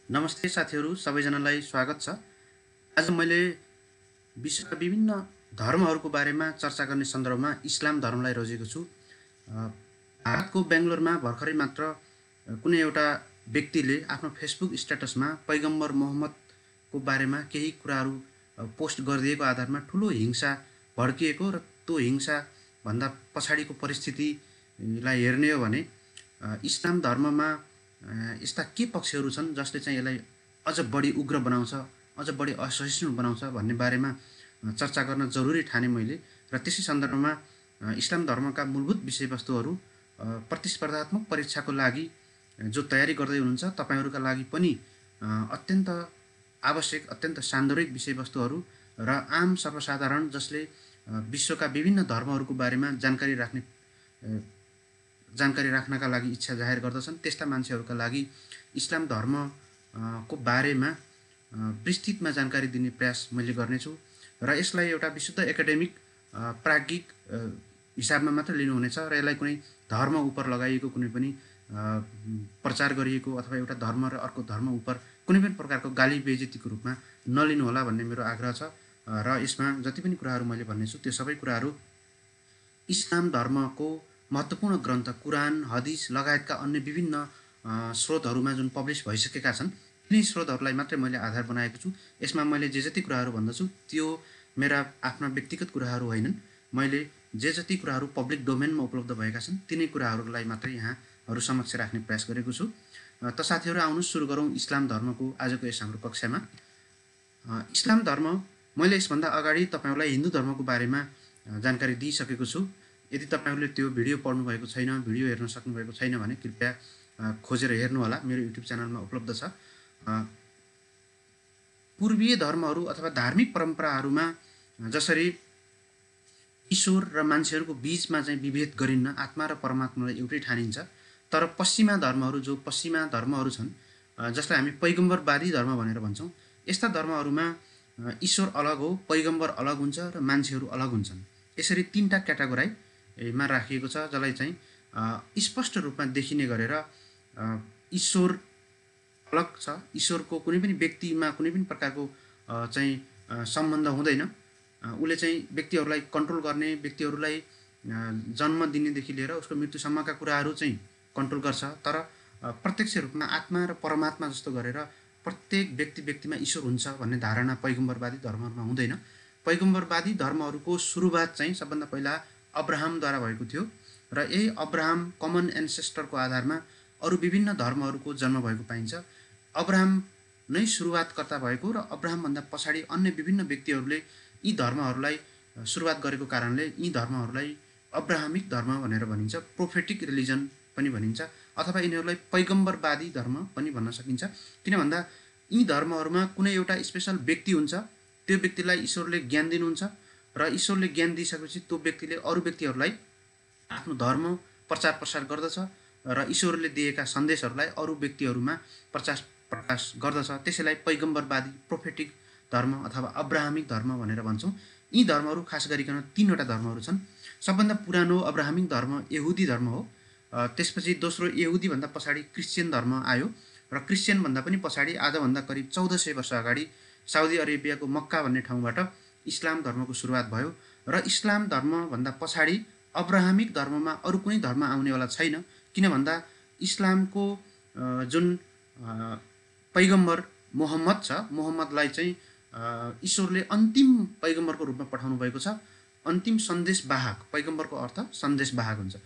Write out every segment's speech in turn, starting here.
नमस्ते साथीहरू सबैजनालाई स्वागत छ। आज मैले विश्वका विभिन्न धर्महरूको बारेमा चर्चा गर्ने सन्दर्भमा इस्लाम धर्मलाई रोजेको छु। भारतको बेङ्गलोरमा भर्खरै मात्र कुनै एउटा व्यक्तिले आफ्नो फेसबुक स्ट्याटसमा पैगम्बर मोहम्मदको बारेमा केही कुराहरू पोस्ट गरिदिएको आधारमा ठुलो हिंसा भड्किएको र त्यो हिंसाभन्दा पछाडिको परिस्थितिलाई हेर्ने हो भने इस्लाम धर्ममा यस्ता के पक्षहरू छन् जसले चाहिँ यसलाई अझ बढी उग्र बनाउँछ, अझ बढी असहिष्णु बनाउँछ भन्ने बारेमा चर्चा गर्न जरुरी ठाने मैले। र त्यसै सन्दर्भमा इस्लाम धर्मका मूलभूत विषयवस्तुहरू प्रतिस्पर्धात्मक परीक्षाको लागि जो तयारी गर्दै हुनुहुन्छ तपाईहरूका लागि पनि अत्यन्त आवश्यक, अत्यन्त सान्दर्भिक विषयवस्तुहरू र आम सर्वसाधारण जसले विश्वका विभिन्न धर्महरूको बारेमा जानकारी राख्नका लागि इच्छा जाहेर गर्दछन् त्यस्ता मान्छेहरूका लागि इस्लाम धर्मको बारेमा विस्तृतमा जानकारी दिने प्रयास मैले गर्नेछु र यसलाई एउटा विशुद्ध एकाडेमिक प्राज्ञिक हिसाबमा मात्र लिनुहुनेछ र यसलाई कुनै धर्म उपर लगाइएको कुनै पनि प्रचार गरिएको अथवा एउटा धर्म र अर्को धर्म उपर कुनै पनि प्रकारको गाली बेइज्जतीको रूपमा नलिनुहोला भन्ने मेरो आग्रह छ। र यसमा जति पनि कुराहरू मैले भन्नेछु त्यो सबै कुराहरू इस्लाम धर्मको महत्त्वपूर्ण ग्रन्थ कुरान, हदिस लगायतका अन्य विभिन्न स्रोतहरूमा जुन पब्लिस भइसकेका छन् तिनी स्रोतहरूलाई मात्रै मैले आधार बनाएको छु। यसमा मैले जे जति कुराहरू भन्दछु त्यो मेरा आफ्ना व्यक्तिगत कुराहरू होइनन्। मैले जे जति कुराहरू पब्लिक डोमेनमा उपलब्ध भएका छन् तिनै कुराहरूलाई मात्रै यहाँहरू समक्ष राख्ने प्रयास गरेको छु। त साथीहरू आउनुहोस् सुरु गरौँ इस्लाम धर्मको आजको यस हाम्रो कक्षामा। इस्लाम धर्म मैले यसभन्दा अगाडि तपाईहरूलाई हिन्दू धर्मको बारेमा जानकारी दिइसकेको छु। यदि तपाईहरूले त्यो भिडियो पढ्नुभएको छैन, भिडियो हेर्न सक्नुभएको छैन भने कृपया खोजेर हेर्नुहोला, मेरो युट्युब च्यानलमा उपलब्ध छ। पूर्वीय धर्महरू अथवा धार्मिक परम्पराहरूमा जसरी ईश्वर र मान्छेहरूको बीचमा चाहिँ विभेद गरिन्न, आत्मा र परमात्मालाई एउटै ठानिन्छ, तर पश्चिमा धर्महरू जो पश्चिमा धर्महरू छन् जसलाई हामी पैगम्बरवादी धर्म भनेर भन्छौँ, यस्ता धर्महरूमा ईश्वर अलग हो, पैगम्बर अलग हुन्छ र मान्छेहरू अलग हुन्छन्। यसरी तीनटा क्याटेगोरीमा राखिएको छ जसलाई चाहिँ स्पष्ट रूपमा देखिने गरेर ईश्वर अलग छ, ईश्वरको कुनै पनि व्यक्तिमा कुनै पनि प्रकारको चाहिँ सम्बन्ध हुँदैन। उसले चाहिँ व्यक्तिहरूलाई कन्ट्रोल गर्ने, व्यक्तिहरूलाई जन्म दिनेदेखि लिएर उसको मृत्युसम्मका कुराहरू चाहिँ कन्ट्रोल गर्छ, तर प्रत्यक्ष रूपमा आत्मा र परमात्मा जस्तो गरेर प्रत्येक व्यक्तिमा ईश्वर हुन्छ भन्ने धारणा पैगम्बरवादी धर्महरूमा हुँदैन। पैगम्बरवादी धर्महरूको सुरुवात चाहिँ सबभन्दा पहिला अब्राहमद्वारा भएको थियो र यही अब्राहम कमन एन्सेस्टरको आधारमा अरू विभिन्न धर्महरूको जन्म भएको पाइन्छ। अब्राहम नै सुरुवातकर्ता भएको र अब्राहमभन्दा पछाडि अन्य विभिन्न व्यक्तिहरूले यी धर्महरूलाई सुरुवात गरेको कारणले यी धर्महरूलाई अब्राहमिक धर्म भनेर भनिन्छ, प्रोफेटिक रिलिजन पनि भनिन्छ, अथवा यिनीहरूलाई पैगम्बरवादी धर्म पनि भन्न सकिन्छ। किन भन्दा यी धर्महरूमा कुनै एउटा स्पेसल व्यक्ति हुन्छ, त्यो व्यक्तिलाई ईश्वरले ज्ञान दिनुहुन्छ र ईश्वरले ज्ञान दिइसकेपछि त्यो व्यक्तिले अरू व्यक्तिहरूलाई आफ्नो धर्म प्रचार प्रसार गर्दछ र ईश्वरले दिएका सन्देशहरूलाई अरू व्यक्तिहरूमा प्रकाश गर्दछ। त्यसैलाई पैगम्बरवादी प्रोफेटिक धर्म अथवा अब्राहमिक धर्म भनेर भन्छौँ। यी धर्महरू खास गरिकन तीनवटा धर्महरू छन्। सबभन्दा पुरानो अब्राहमिक धर्म यहुदी धर्म हो, त्यसपछि दोस्रो यहुदीभन्दा पछाडि क्रिस्चियन धर्म आयो र क्रिस्चियनभन्दा पनि पछाडि आजभन्दा करिब 1400 वर्ष अगाडि साउदी अरेबियाको मक्का भन्ने ठाउँबाट इस्लाम धर्मको सुरुवात भयो र इस्लाम धर्मभन्दा पछाडि अब्राहमिक धर्ममा अरू कुनै धर्म आउनेवाला छैन। किन भन्दा इस्लामको जुन पैगम्बर मोहम्मद छ, मोहम्मदलाई चाहिँ ईश्वरले अन्तिम पैगम्बरको रूपमा पठाउनु भएको छ। अन्तिम सन्देशवाहक, पैगम्बरको अर्थ सन्देशवाहक हुन्छ,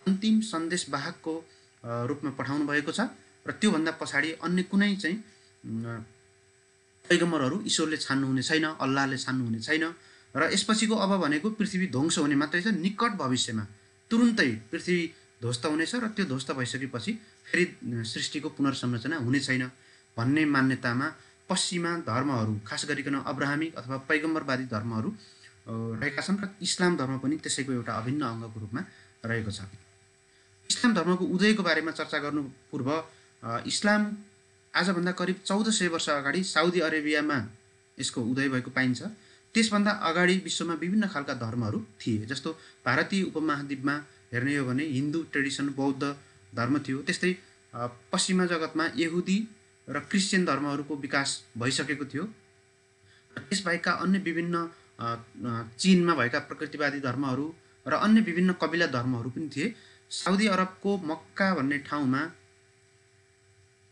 अन्तिम सन्देशवाहकको रूपमा पठाउनु भएको छ र त्योभन्दा पछाडि अन्य कुनै चाहिँ पैगम्बरहरू ईश्वरले छान्नुहुने छैन, अल्लाहले छान्नुहुने छैन। र यसपछिको अब भनेको पृथ्वी ध्वंस हुने मात्रै छ, निकट भविष्यमा तुरुन्तै पृथ्वी ध्वस्त हुनेछ र त्यो ध्वस्त भइसकेपछि फेरि सृष्टिको पुनर्संरचना हुने छैन भन्ने मान्यतामा पश्चिमा धर्महरू खास गरिकन अब्राहमिक अथवा पैगम्बरवादी धर्महरू रहेका छन् र इस्लाम धर्म पनि त्यसैको एउटा अभिन्न अङ्गको रूपमा रहेको छ। इस्लाम धर्मको उदयको बारेमा चर्चा गर्नु पूर्व इस्लाम आजभन्दा करिब 1400 वर्ष अगाडि साउदी अरेबियामा यसको उदय भएको पाइन्छ। त्यसभन्दा अगाडि विश्वमा विभिन्न खालका धर्महरू थिए, जस्तो भारतीय उपमहाद्वीपमा हेर्ने हो भने हिन्दू ट्रेडिसन बौद्ध धर्म थियो, त्यस्तै पश्चिमा जगतमा यहुदी र क्रिस्चियन धर्महरूको विकास भइसकेको थियो। त्यसबाहेकका अन्य विभिन्न चीनमा भएका प्रकृतिवादी धर्महरू र अन्य विभिन्न कबिला धर्महरू पनि थिए। साउदी अरबको मक्का भन्ने ठाउँमा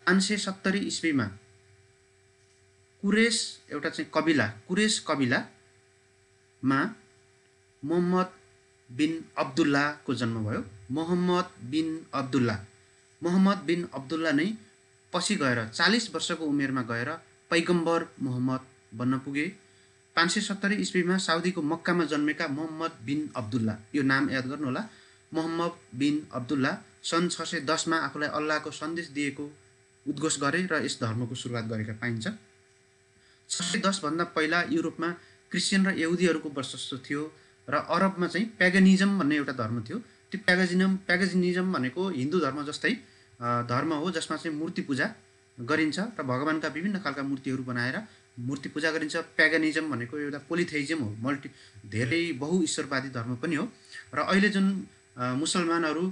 570 इस्वीमा कुरेश एउटा चाहिँ कबिला, कुरेश कबिलामा मोहम्मद बिन अब्दुल्लाहको जन्म भयो। मोहम्मद बिन अब्दुल्ला नै पछि गएर 40 वर्षको उमेरमा गएर पैगम्बर मोहम्मद बन्न पुगे। 570 इस्वीमा साउदीको मक्कामा जन्मेका मोहम्मद बिन अब्दुल्ला, यो नाम याद गर्नुहोला, मोहम्मद बिन अब्दुल्ला सन् 610मा आफूलाई अल्लाहको सन्देश दिएको उद्घोष गरे र यस धर्मको सुरुवात गरेका पाइन्छ। 610 भन्दा पहिला युरोपमा क्रिस्चियन र यहुदीहरूको वर्चस्व थियो र अरबमा चाहिँ प्यागनिजम भन्ने एउटा धर्म थियो। त्यो प्यागनिजम भनेको हिन्दू धर्म जस्तै धर्म हो जसमा चाहिँ मूर्ति पूजा गरिन्छ र भगवानका विभिन्न खालका मूर्तिहरू बनाएर मूर्ति पूजा गरिन्छ। प्यागनिजम भनेको एउटा पोलिथेइजम हो, धेरै बहुईश्वरवादी धर्म पनि हो। र अहिले जुन मुसलमानहरू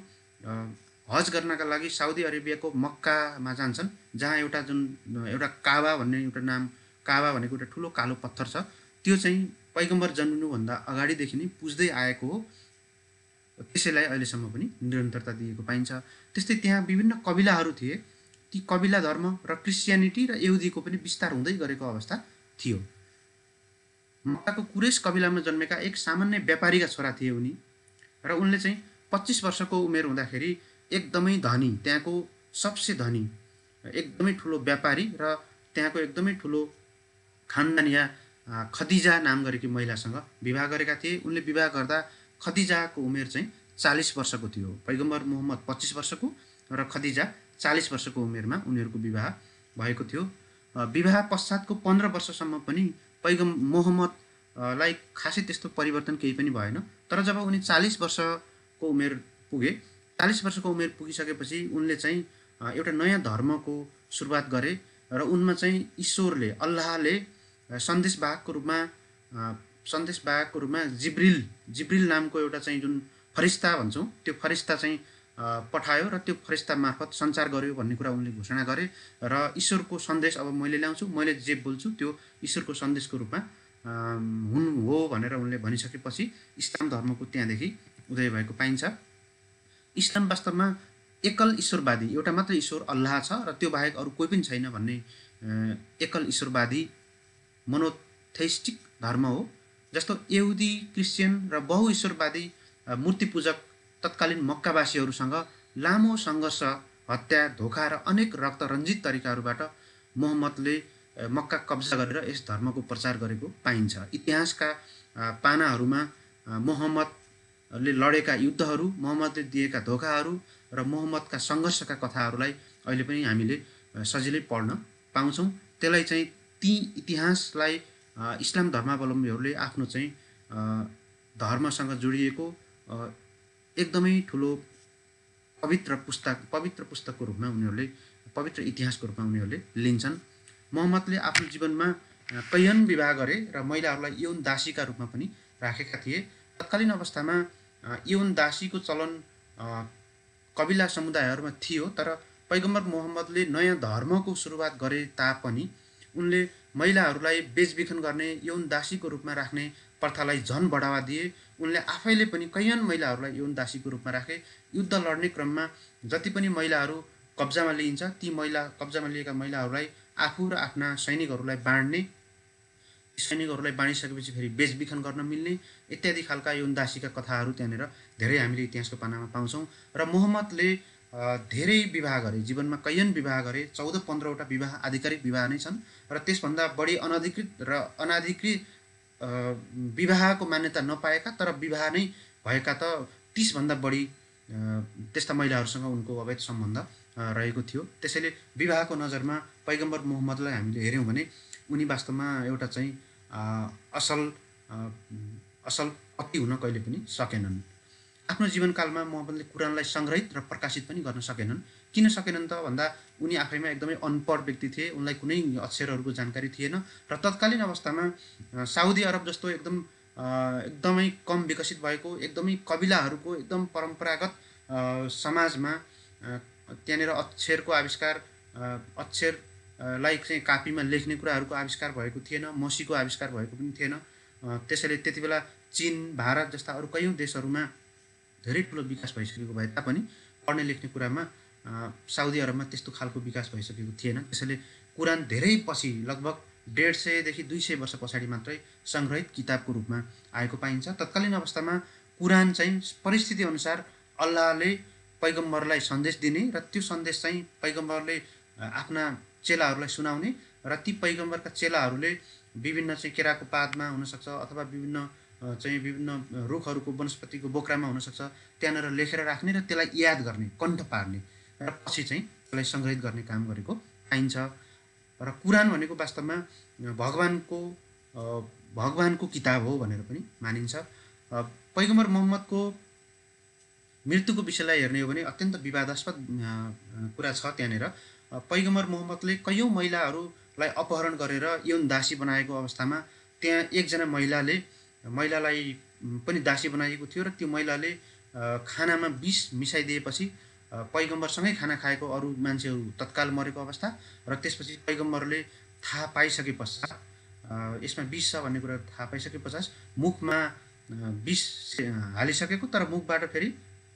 हज गर्नका लागि साउदी अरेबियाको मक्कामा जान्छन्, जहाँ एउटा काबा भनेको एउटा ठुलो कालो पत्थर छ, त्यो चाहिँ पैगम्बर जन्मिनुभन्दा अगाडिदेखि नै पुज्दै आएको हो। त्यसैलाई अहिलेसम्म पनि निरन्तरता दिएको पाइन्छ। त्यस्तै त्यहाँ विभिन्न कबिलाहरू थिए। ती कबिला धर्म र क्रिस्चियनिटी र यहुदीको पनि विस्तार हुँदै गरेको अवस्था थियो। मक्काको कुरेश कबिलामा जन्मेका एक सामान्य व्यापारीका छोरा थिए उनी, र उनले चाहिँ 25 वर्षको उमेर हुँदाखेरि एकदमै धनी, त्यहाँको सबसे धनी, एकदमै ठुलो व्यापारी र त्यहाँको एकदमै ठुलो खानदानिया खदिजा नाम गरेकी महिलासँग विवाह गरेका थिए। उनले विवाह गर्दा खदिजाको उमेर चाहिँ 40 वर्षको थियो। पैगम्बर मोहम्मद 25 वर्षको र खदिजा 40 वर्षको उमेरमा उनीहरूको विवाह भएको थियो। विवाह पश्चातको 15 वर्षसम्म पनि मोहम्मदलाई खासै त्यस्तो परिवर्तन केही पनि भएन। तर जब उनी 40 वर्षको उमेर पुगे, 40 वर्षको उमेर पुगिसकेपछि उनले चाहिँ एउटा नयाँ धर्मको सुरुवात गरे र उनमा चाहिँ ईश्वरले, अल्लाहले सन्देशवाहकको रूपमा जिब्रिल नामको एउटा चाहिँ जुन फरिस्ता भन्छौँ, त्यो फरिस्ता चाहिँ पठायो र त्यो फरिस्ता मार्फत सञ्चार गर्यो भन्ने कुरा उनले घोषणा गरे र ईश्वरको सन्देश अब मैले ल्याउँछु, मैले जे बोल्छु त्यो ईश्वरको सन्देशको रूपमा हो भनेर उनले भनिसकेपछि इस्लाम धर्मको त्यहाँदेखि उदय भएको पाइन्छ। इस्लाम वास्तवमा एकल ईश्वरवादी, एउटा मात्र ईश्वर अल्लाह छ र त्यो बाहेक अरू कोही पनि छैन भन्ने एकल ईश्वरवादी मोनोथेइस्टिक धर्म हो। जस्तो यहुदी, क्रिस्चियन र बहुईश्वरवादी मूर्ति पूजक तत्कालीन मक्कावासीहरूसँग लामो सङ्घर्ष, हत्या, धोका र अनेक रक्तरञ्जित तरिकाहरूबाट मोहम्मदले मक्का कब्जा गरेर यस धर्मको प्रचार गरेको पाइन्छ। इतिहासका पानाहरूमा मोहम्मदले लडेका युद्धहरू, मोहम्मदले दिएका धोकाहरू र मोहम्मदका सङ्घर्षका कथाहरूलाई अहिले पनि हामीले सजिलै पढ्न पाउँछौँ। त्यसलाई चाहिँ ती इतिहासलाई इस्लाम धर्मावलम्बीहरूले आफ्नो चाहिँ धर्मसँग जोडिएको एकदमै ठुलो पवित्र पुस्तकको रूपमा उनीहरूले, पवित्र इतिहासको रूपमा उनीहरूले लिन्छन्। मोहम्मदले आफ्नो जीवनमा कैयन विवाह गरे र महिलाहरूलाई यौन दासीका रूपमा पनि राखेका थिए। तत्कालीन अवस्थामा यौन दासीको चलन कबिला समुदायहरूमा थियो, तर पैगम्बर मोहम्मदले नयाँ धर्मको सुरुवात गरे तापनि उनले महिलाहरूलाई बेचबिखन गर्ने, यौन दासीको रूपमा राख्ने प्रथालाई झन बढावा दिए। उनले आफैले पनि कैयन महिलाहरूलाई यौन दासीको रूपमा राखे। युद्ध लड्ने क्रममा जति पनि महिलाहरू कब्जामा लिइन्छ, ती कब्जामा लिएका महिलाहरूलाई आफू र आफ्ना सैनिकहरूलाई बाँड्ने, सैनिकहरूलाई बाँडिसकेपछि फेरि बेचबिखन गर्न मिल्ने इत्यादि खालका यौन दासीका कथाहरू त्यहाँनिर धेरै हामीले इतिहासको पानामा पाउँछौँ। र मोहम्मदले धेरै विवाह गरे, जीवनमा कैयन विवाह गरे। 14-15वटा विवाह आधिकारिक विवाह नै छन् र त्यसभन्दा बढी अनधिकृत र अनाधिकृत विवाहको मान्यता नपाएका तर विवाह नै भएका त 30 भन्दा बढी त्यस्ता महिलाहरूसँग उनको अवैध सम्बन्ध रहेको थियो। त्यसैले विवाहको नजरमा पैगम्बर मोहम्मदलाई हामीले हेऱ्यौँ भने उनी वास्तवमा एउटा चाहिँ असल पति हुन कहिले पनि सकेनन्। आफ्नो जीवनकालमा मोहम्मदले कुरानलाई सङ्ग्रहित र प्रकाशित पनि गर्न सकेनन्। किन सकेनन् त भन्दा उनी आफैमा एकदमै अनपढ व्यक्ति थिए, उनलाई कुनै अक्षरहरूको जानकारी थिएन र तत्कालीन अवस्थामा साउदी अरब जस्तो एकदमै कम विकसित भएको, एकदमै कबिलाहरूको एकदम परम्परागत समाजमा त्यहाँनिर अक्षरको आविष्कार, अक्षर लाई चाहिँ कापीमा लेख्ने कुराहरूको आविष्कार भएको थिएन, मसीको आविष्कार भएको पनि थिएन। त्यसैले त्यति बेला चीन, भारत जस्ता अरू कयौँ देशहरूमा धेरै ठुलो विकास भइसकेको भए तापनि पढ्ने लेख्ने कुरामा साउदी अरबमा त्यस्तो खालको विकास भइसकेको थिएन। त्यसैले कुरान धेरै पछि लगभग 150 देखि 200 वर्ष पछाडि मात्रै सङ्ग्रहित किताबको रूपमा आएको पाइन्छ। तत्कालीन अवस्थामा कुरान चाहिँ परिस्थिति अनुसार अल्लाहले पैगम्बरलाई सन्देश दिने र त्यो सन्देश चाहिँ पैगम्बरले आफ्ना चेलाहरूलाई सुनाउने र ती पैगम्बरका चेलाहरूले विभिन्न चाहिँ केराको पातमा हुनसक्छ अथवा विभिन्न रुखहरूको वनस्पतिको बोक्रामा हुनसक्छ, त्यहाँनिर लेखेर राख्ने र त्यसलाई याद गर्ने, कण्ठ पार्ने र पछि चाहिँ त्यसलाई सङ्ग्रहित गर्ने काम गरेको पाइन्छ। र कुरान भनेको वास्तवमा भगवानको किताब हो भनेर पनि मानिन्छ। पैगम्बर मोहम्मदको मृत्युको विषयलाई हेर्ने हो भने अत्यन्त विवादास्पद कुरा छ। त्यहाँनिर पैगम्बर मोहम्मदले कयौँ महिलाहरूलाई अपहरण गरेर यौन दासी बनाएको अवस्थामा त्यहाँ एकजना महिलालाई पनि दासी बनाइएको थियो र त्यो महिलाले खानामा विष मिसाइदिएपछि पैगम्बरसँगै खाना खाएको अरू मान्छेहरू तत्काल मरेको अवस्था र त्यसपछि पैगम्बरले थाहा पाइसके पश्चात यसमा विष छ भन्ने कुरा थाहा पाइसके पश्चात मुखमा विष हालिसकेको, तर मुखबाट फेरि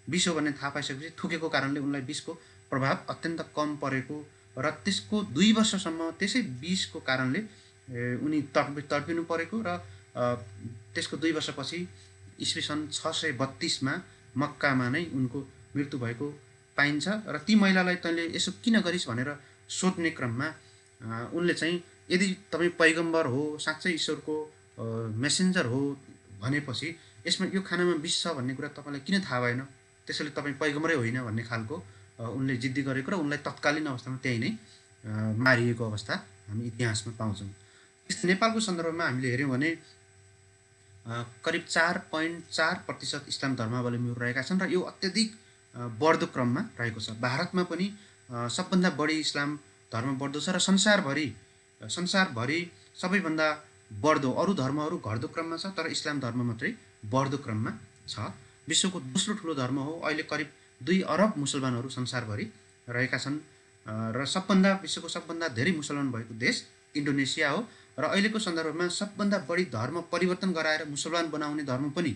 विष हो भन्ने थाहा पाइसकेपछि थुकेको कारणले उनलाई विषको प्रभाव अत्यन्त कम परेको र त्यसको 2 वर्षसम्म त्यसै विषको कारणले उनी तडपिनु परेको र त्यसको 2 वर्षपछि ईस्वी सन् 632मा मक्कामा नै उनको मृत्यु भएको पाइन्छ। र ती महिलालाई तैँले यसो किन गरिस् भनेर सोध्ने क्रममा उनले चाहिँ यदि तपाईँ पैगम्बर हो, साँच्चै ईश्वरको मेसेन्जर हो भनेपछि यसमा यो खानामा विष छ भन्ने कुरा तपाईँलाई किन थाहा भएन, त्यसैले तपाईँ पैगम्बरै होइन भन्ने खालको उनले जिद्दी गरेको र उनलाई तत्कालीन अवस्थामा त्यही नै मारिएको अवस्था हामी इतिहासमा पाउँछौँ। नेपालको सन्दर्भमा हामीले हेऱ्यौँ भने करिब 4.4% इस्लाम धर्मावलम्बीहरू रहेका छन् र यो अत्यधिक बढ्दो क्रममा रहेको छ। भारतमा पनि सबभन्दा बढी इस्लाम धर्म बढ्दो छ र संसारभरि सबैभन्दा बढ्दो, अरू धर्महरू घट्दो क्रममा छ तर इस्लाम धर्म मात्रै बढ्दो क्रममा छ। विश्वको दोस्रो ठुलो धर्म हो। अहिले करिब 2 अरब मुसलमानहरू संसारभरि रहेका छन् र विश्वको सबभन्दा धेरै मुसलमान भएको देश इन्डोनेसिया हो र अहिलेको सन्दर्भमा सबभन्दा बढी धर्म परिवर्तन गराएर मुसलमान बनाउने धर्म पनि,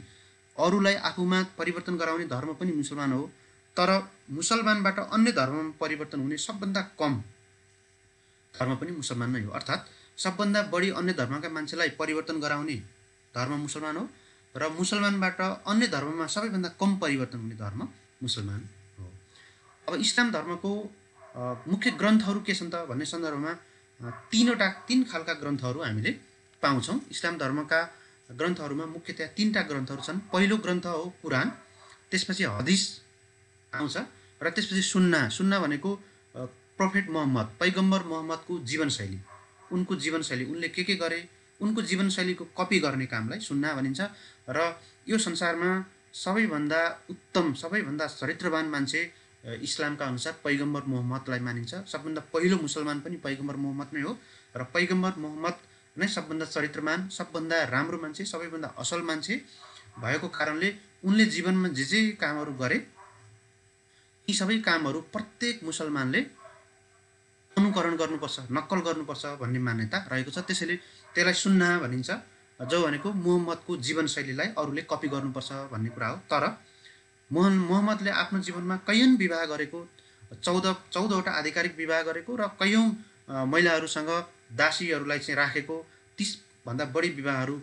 अरूलाई आफूमा परिवर्तन गराउने धर्म पनि मुसलमान हो। तर मुसलमानबाट अन्य धर्ममा परिवर्तन हुने सबभन्दा कम धर्म पनि मुसलमान नै हो। अर्थात् सबभन्दा बढी अन्य धर्मका मान्छेलाई परिवर्तन गराउने धर्म मुसलमान हो र मुसलमानबाट अन्य धर्ममा सबैभन्दा कम परिवर्तन हुने धर्म मुसलमान हो। अब इस्लाम धर्मको मुख्य ग्रन्थहरू के छन् त भन्ने सन्दर्भमा 3 खालका ग्रन्थहरू हामीले पाउँछौँ। इस्लाम धर्मका ग्रन्थहरूमा मुख्यतया 3टा ग्रन्थहरू छन्। पहिलो ग्रन्थ हो कुरान, त्यसपछि हदिस आउँछ र त्यसपछि सुन्ना भनेको प्रोफेट मोहम्मद, पैगम्बर मोहम्मदको जीवनशैली, उनको जीवनशैली, उनले के गरे, उनको जीवनशैलीको कपी गर्ने कामलाई सुन्ना भनिन्छ। र यो संसारमा सबैभन्दा उत्तम, सबैभन्दा चरित्रवान मान्छे इस्लामका अनुसार पैगम्बर मोहम्मदलाई मानिन्छ। सबभन्दा पहिलो मुसलमान पनि पैगम्बर मोहम्मद नै हो र पैगम्बर मोहम्मद नै सबभन्दा चरित्रवान, सबभन्दा राम्रो मान्छे, सबैभन्दा असल मान्छे भएको कारणले उनले जीवनमा जे कामहरू गरे यी सबै कामहरू प्रत्येक मुसलमानले अनुकरण गर्नुपर्छ, नक्कल गर्नुपर्छ भन्ने मान्यता रहेको छ। त्यसैले त्यसलाई सुन्ना भनिन्छ, जो भनेको मोहम्मदको जीवनशैलीलाई अरूले कपी गर्नुपर्छ भन्ने कुरा हो। तर मोहम्मदले आफ्नो जीवनमा कैयौँ विवाह गरेको, 14वटा आधिकारिक विवाह गरेको र कैयौँ महिलाहरूसँग, दासीहरूलाई चाहिँ राखेको, 30भन्दा बढी विवाहहरू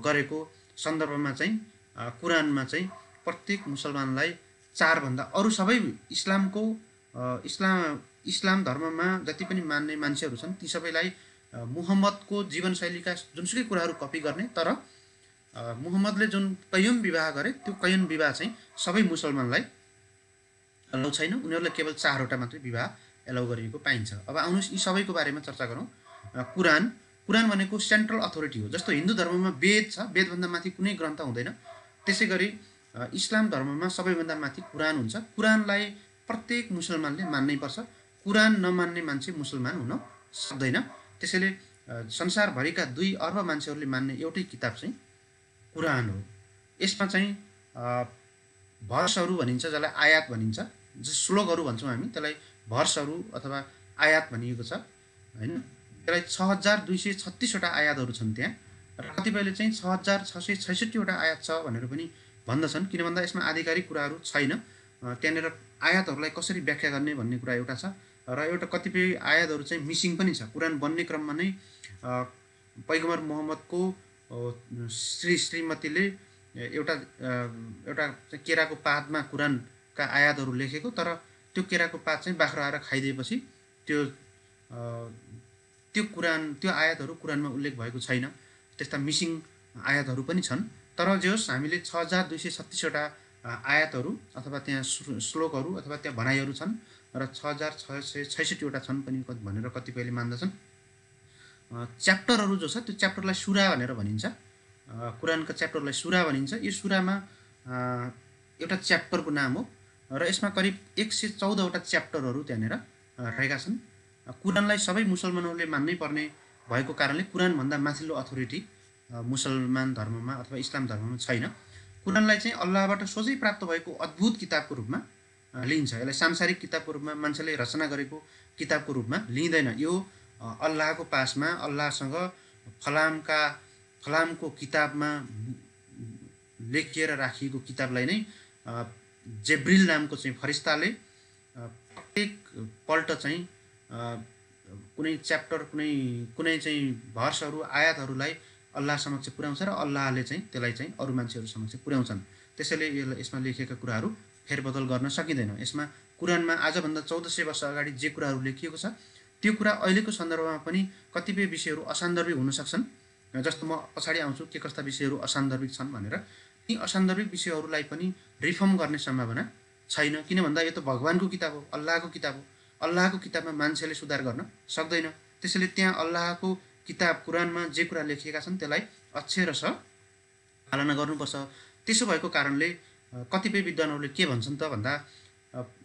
गरेको सन्दर्भमा चाहिँ कुरानमा चाहिँ प्रत्येक मुसलमानलाई 4भन्दा अरू सबै इस्लाम धर्ममा जति पनि मान्ने मान्छेहरू छन् ती सबैलाई मुहम्मदको जीवनशैलीका जुनसुकै कुराहरू कपी गर्ने, तर मुहम्मदले जुन कैयौँ विवाह गरे त्यो कैयौँ विवाह चाहिँ सबै मुसलमानलाई एलाउ छैन। उनीहरूलाई केवल 4वटा मात्रै विवाह एलाउ गरिएको पाइन्छ। अब आउनुहोस् यी सबैको बारेमा चर्चा गरौँ। कुरान भनेको सेन्ट्रल अथोरिटी हो। जस्तो हिन्दू धर्ममा वेद छ, वेदभन्दा माथि कुनै ग्रन्थ हुँदैन, त्यसै गरी इस्लाम धर्ममा सबैभन्दा माथि कुरान हुन्छ। कुरानलाई प्रत्येक मुसलमानले मान्नै पर्छ। कुरान नमान्ने मान्छे मुसलमान हुन सक्दैन। त्यसैले संसारभरिका 2 अर्ब मान्छेहरूले मान्ने एउटै किताब चाहिँ कुरान हो। यसमा चाहिँ भर्सहरू भनिन्छ, जसलाई आयात भनिन्छ, जो श्लोकहरू भन्छौँ हामी, त्यसलाई भर्सहरू अथवा आयात भनिएको छ। हैन। त्यसलाई 6236 वटा आयातहरू छन् त्यहाँ, र कतिपयले चाहिँ 6666 वटा आयात छ भनेर पनि भन्दछन्। किन भन्दा यसमा आधिकारिक कुराहरू छैन। त्यहाँनिर आयातहरूलाई कसरी व्याख्या गर्ने भन्ने कुरा एउटा छ, र एउटा कतिपय आयातहरू चाहिँ मिसिङ पनि छ। कुरान बन्ने क्रममा नै पैगम्बर मोहम्मदको श्रीमतीले एउटा केराको पातमा कुरानका आयातहरू लेखेको, तर त्यो केराको पात चाहिँ बाख्रा आएर खाइदिएपछि त्यो आयातहरू कुरानमा उल्लेख भएको छैन। त्यस्ता मिसिङ आयातहरू पनि छन्। तर जे होस्, हामीले 6236 वटा आयातहरू अथवा त्यहाँ श्लोकहरू अथवा त्यहाँ भनाइहरू छन्, र 6666 वटा छन् पनि भनेर कतिपयले मान्दछन्। च्याप्टरहरू जो छ त्यो च्याप्टरलाई सुरा भनेर भनिन्छ। कुरानका च्याप्टरलाई सुरा भनिन्छ। यो सुरामा एउटा च्याप्टरको नाम हो, र यसमा करिब 114 वटा च्याप्टरहरू त्यहाँनिर रहेका छन्। कुरानलाई सबै मुसलमानहरूले मान्नै पर्ने भएको कारणले कुरानभन्दा माथिल्लो अथोरिटी मुसलमान धर्ममा अथवा इस्लाम धर्ममा छैन। कुरानलाई चाहिँ अल्लाहबाट सोझै प्राप्त भएको अद्भुत किताबको रूपमा लिइन्छ। यसलाई सांसारिक किताबको रूपमा, मान्छेले रचना गरेको किताबको रूपमा लिइँदैन। यो अल्लाहको पासमा, अल्लाहसँग फलामको किताबमा लेखिएर राखिएको किताबलाई नै जेब्रिल नामको चाहिँ फरिस्ताले प्रत्येक पल्ट चाहिँ कुनै च्याप्टर, कुनै चाहिँ भर्सहरू, आयातहरूलाई अल्लाह समक्ष पुर्याउँछ, र अल्लाहले चाहिँ त्यसलाई चाहिँ अरू मान्छेहरू समक्ष पुर्याउँछन्। त्यसैले यसमा लेखिएका कुराहरू फेरबदल गर्न सकिँदैन। यसमा कुरानमा आजभन्दा 1400 वर्ष अगाडि जे कुराहरू लेखिएको छ त्यो कुरा अहिलेको सन्दर्भमा पनि कतिपय विषयहरू असान्दर्भिक हुन सक्छन्। जस्तो म पछाडि आउँछु के कस्ता विषयहरू असान्दर्भिक छन् भनेर। ती असान्दर्भिक विषयहरूलाई पनि रिफर्म गर्ने सम्भावना छैन। किन भन्दा यो त भगवानको किताब हो, अल्लाहको किताब हो। अल्लाहको किताबमा मान्छेले सुधार गर्न सक्दैन। त्यसैले त्यहाँ अल्लाहको किताब कुरानमा जे कुरा लेखिएका छन् त्यसलाई अक्षरशः पालना गर्नुपर्छ। त्यसो भएको कारणले कतिपय विद्वानहरूले के भन्छन् त भन्दा,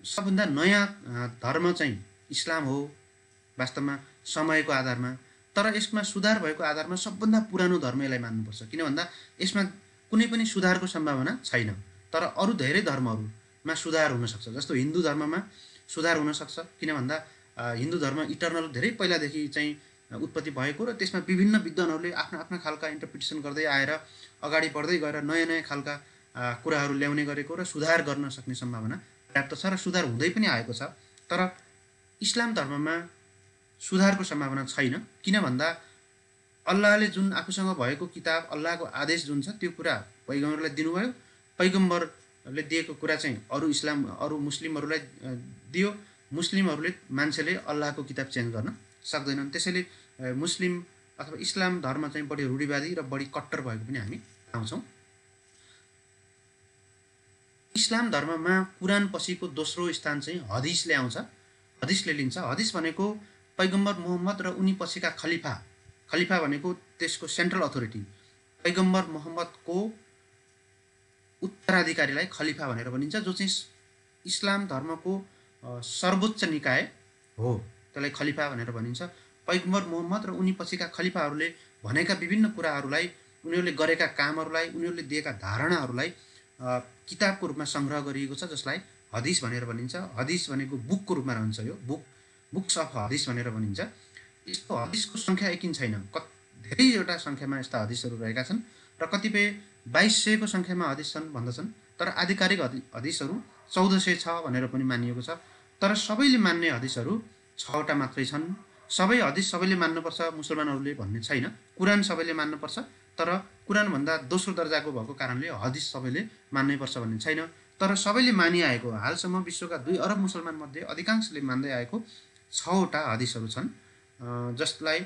सबभन्दा नयाँ धर्म चाहिँ इस्लाम हो वास्तवमा समयको आधारमा, तर यसमा सुधार भएको आधारमा सबभन्दा पुरानो धर्म यसलाई मान्नुपर्छ। किन भन्दा यसमा कुनै पनि सुधारको सम्भावना छैन। तर अरू धेरै धर्महरूमा सुधार हुनसक्छ। जस्तो हिन्दू धर्ममा सुधार हुनसक्छ। किन भन्दा हिन्दू धर्म इटर्नल धेरै पहिलादेखि चाहिँ उत्पत्ति भएको, र त्यसमा विभिन्न विद्वानहरूले आफ्ना आफ्ना खालका इन्टरप्रिटेसन गर्दै आएर अगाडि बढ्दै गएर नयाँ नयाँ खालका कुराहरू ल्याउने गरेको, र सुधार गर्न सक्ने सम्भावना पर्याप्त छ, र सुधार हुँदै पनि आएको छ। तर इस्लाम धर्ममा सुधारको सम्भावना छैन। किन भन्दा अल्लाहले जुन आफूसँग भएको किताब, अल्लाहको आदेश जुन छ त्यो कुरा पैगम्बरलाई दिनुभयो। पैगम्बरले दिएको कुरा चाहिँ अरू मुस्लिमहरूलाई दियो। मुस्लिमहरूले, मान्छेले अल्लाहको किताब चेन्ज गर्न सक्दैनन्। त्यसैले मुस्लिम अथवा इस्लाम धर्म चाहिँ बढी रूढिवादी र बढी कट्टर भएको पनि हामी पाउँछौँ। इस्लाम धर्ममा कुरान पछिको दोस्रो स्थान चाहिँ हदिसले आउँछ, हदिसले लिन्छ। हदिस भनेको पैगम्बर मोहम्मद र उनी पछिका खलिफा भनेको त्यसको सेन्ट्रल अथोरिटी, पैगम्बर मोहम्मदको उत्तराधिकारीलाई खलिफा भनेर भनिन्छ, जो चाहिँ इस्लाम धर्मको सर्वोच्च निकाय हो। त्यसलाई खलिफा भनेर भनिन्छ। पैगम्बर मोहम्मद र उनी पछिका खलिफाहरूले भनेका विभिन्न कुराहरूलाई, उनीहरूले गरेका कामहरूलाई, उनीहरूले दिएका धारणाहरूलाई किताबको रूपमा सङ्ग्रह गरिएको छ, जसलाई हदिस भनेर भनिन्छ। हदिस भनेको बुकको रूपमा रहन्छ। यो बुक्स अफ हदिस भनेर भनिन्छ। यस्तो हदिसको सङ्ख्या एकिन छैन। धेरैवटा सङ्ख्यामा यस्ता हदिसहरू रहेका छन्, र कतिपय 2200को सङ्ख्यामा हदिस छन् भन्दछन्। तर आधिकारिक हदिसहरू 1400 छ भनेर पनि मानिएको छ। तर सबैले मान्ने हदिसहरू 6वटा मात्रै छन्। सबै हदिस सबैले मान्नुपर्छ मुसलमानहरूले भन्ने छैन। कुरान सबैले मान्नुपर्छ, तर कुरानभन्दा दोस्रो दर्जाको भएको कारणले हदिस सबैले मान्नैपर्छ भन्ने छैन। तर सबैले मानिआएको, हालसम्म विश्वका 2 अरब मुसलमान मध्ये अधिकांशले मान्दै आएको 6वटा हदिसहरू छन्, जसलाई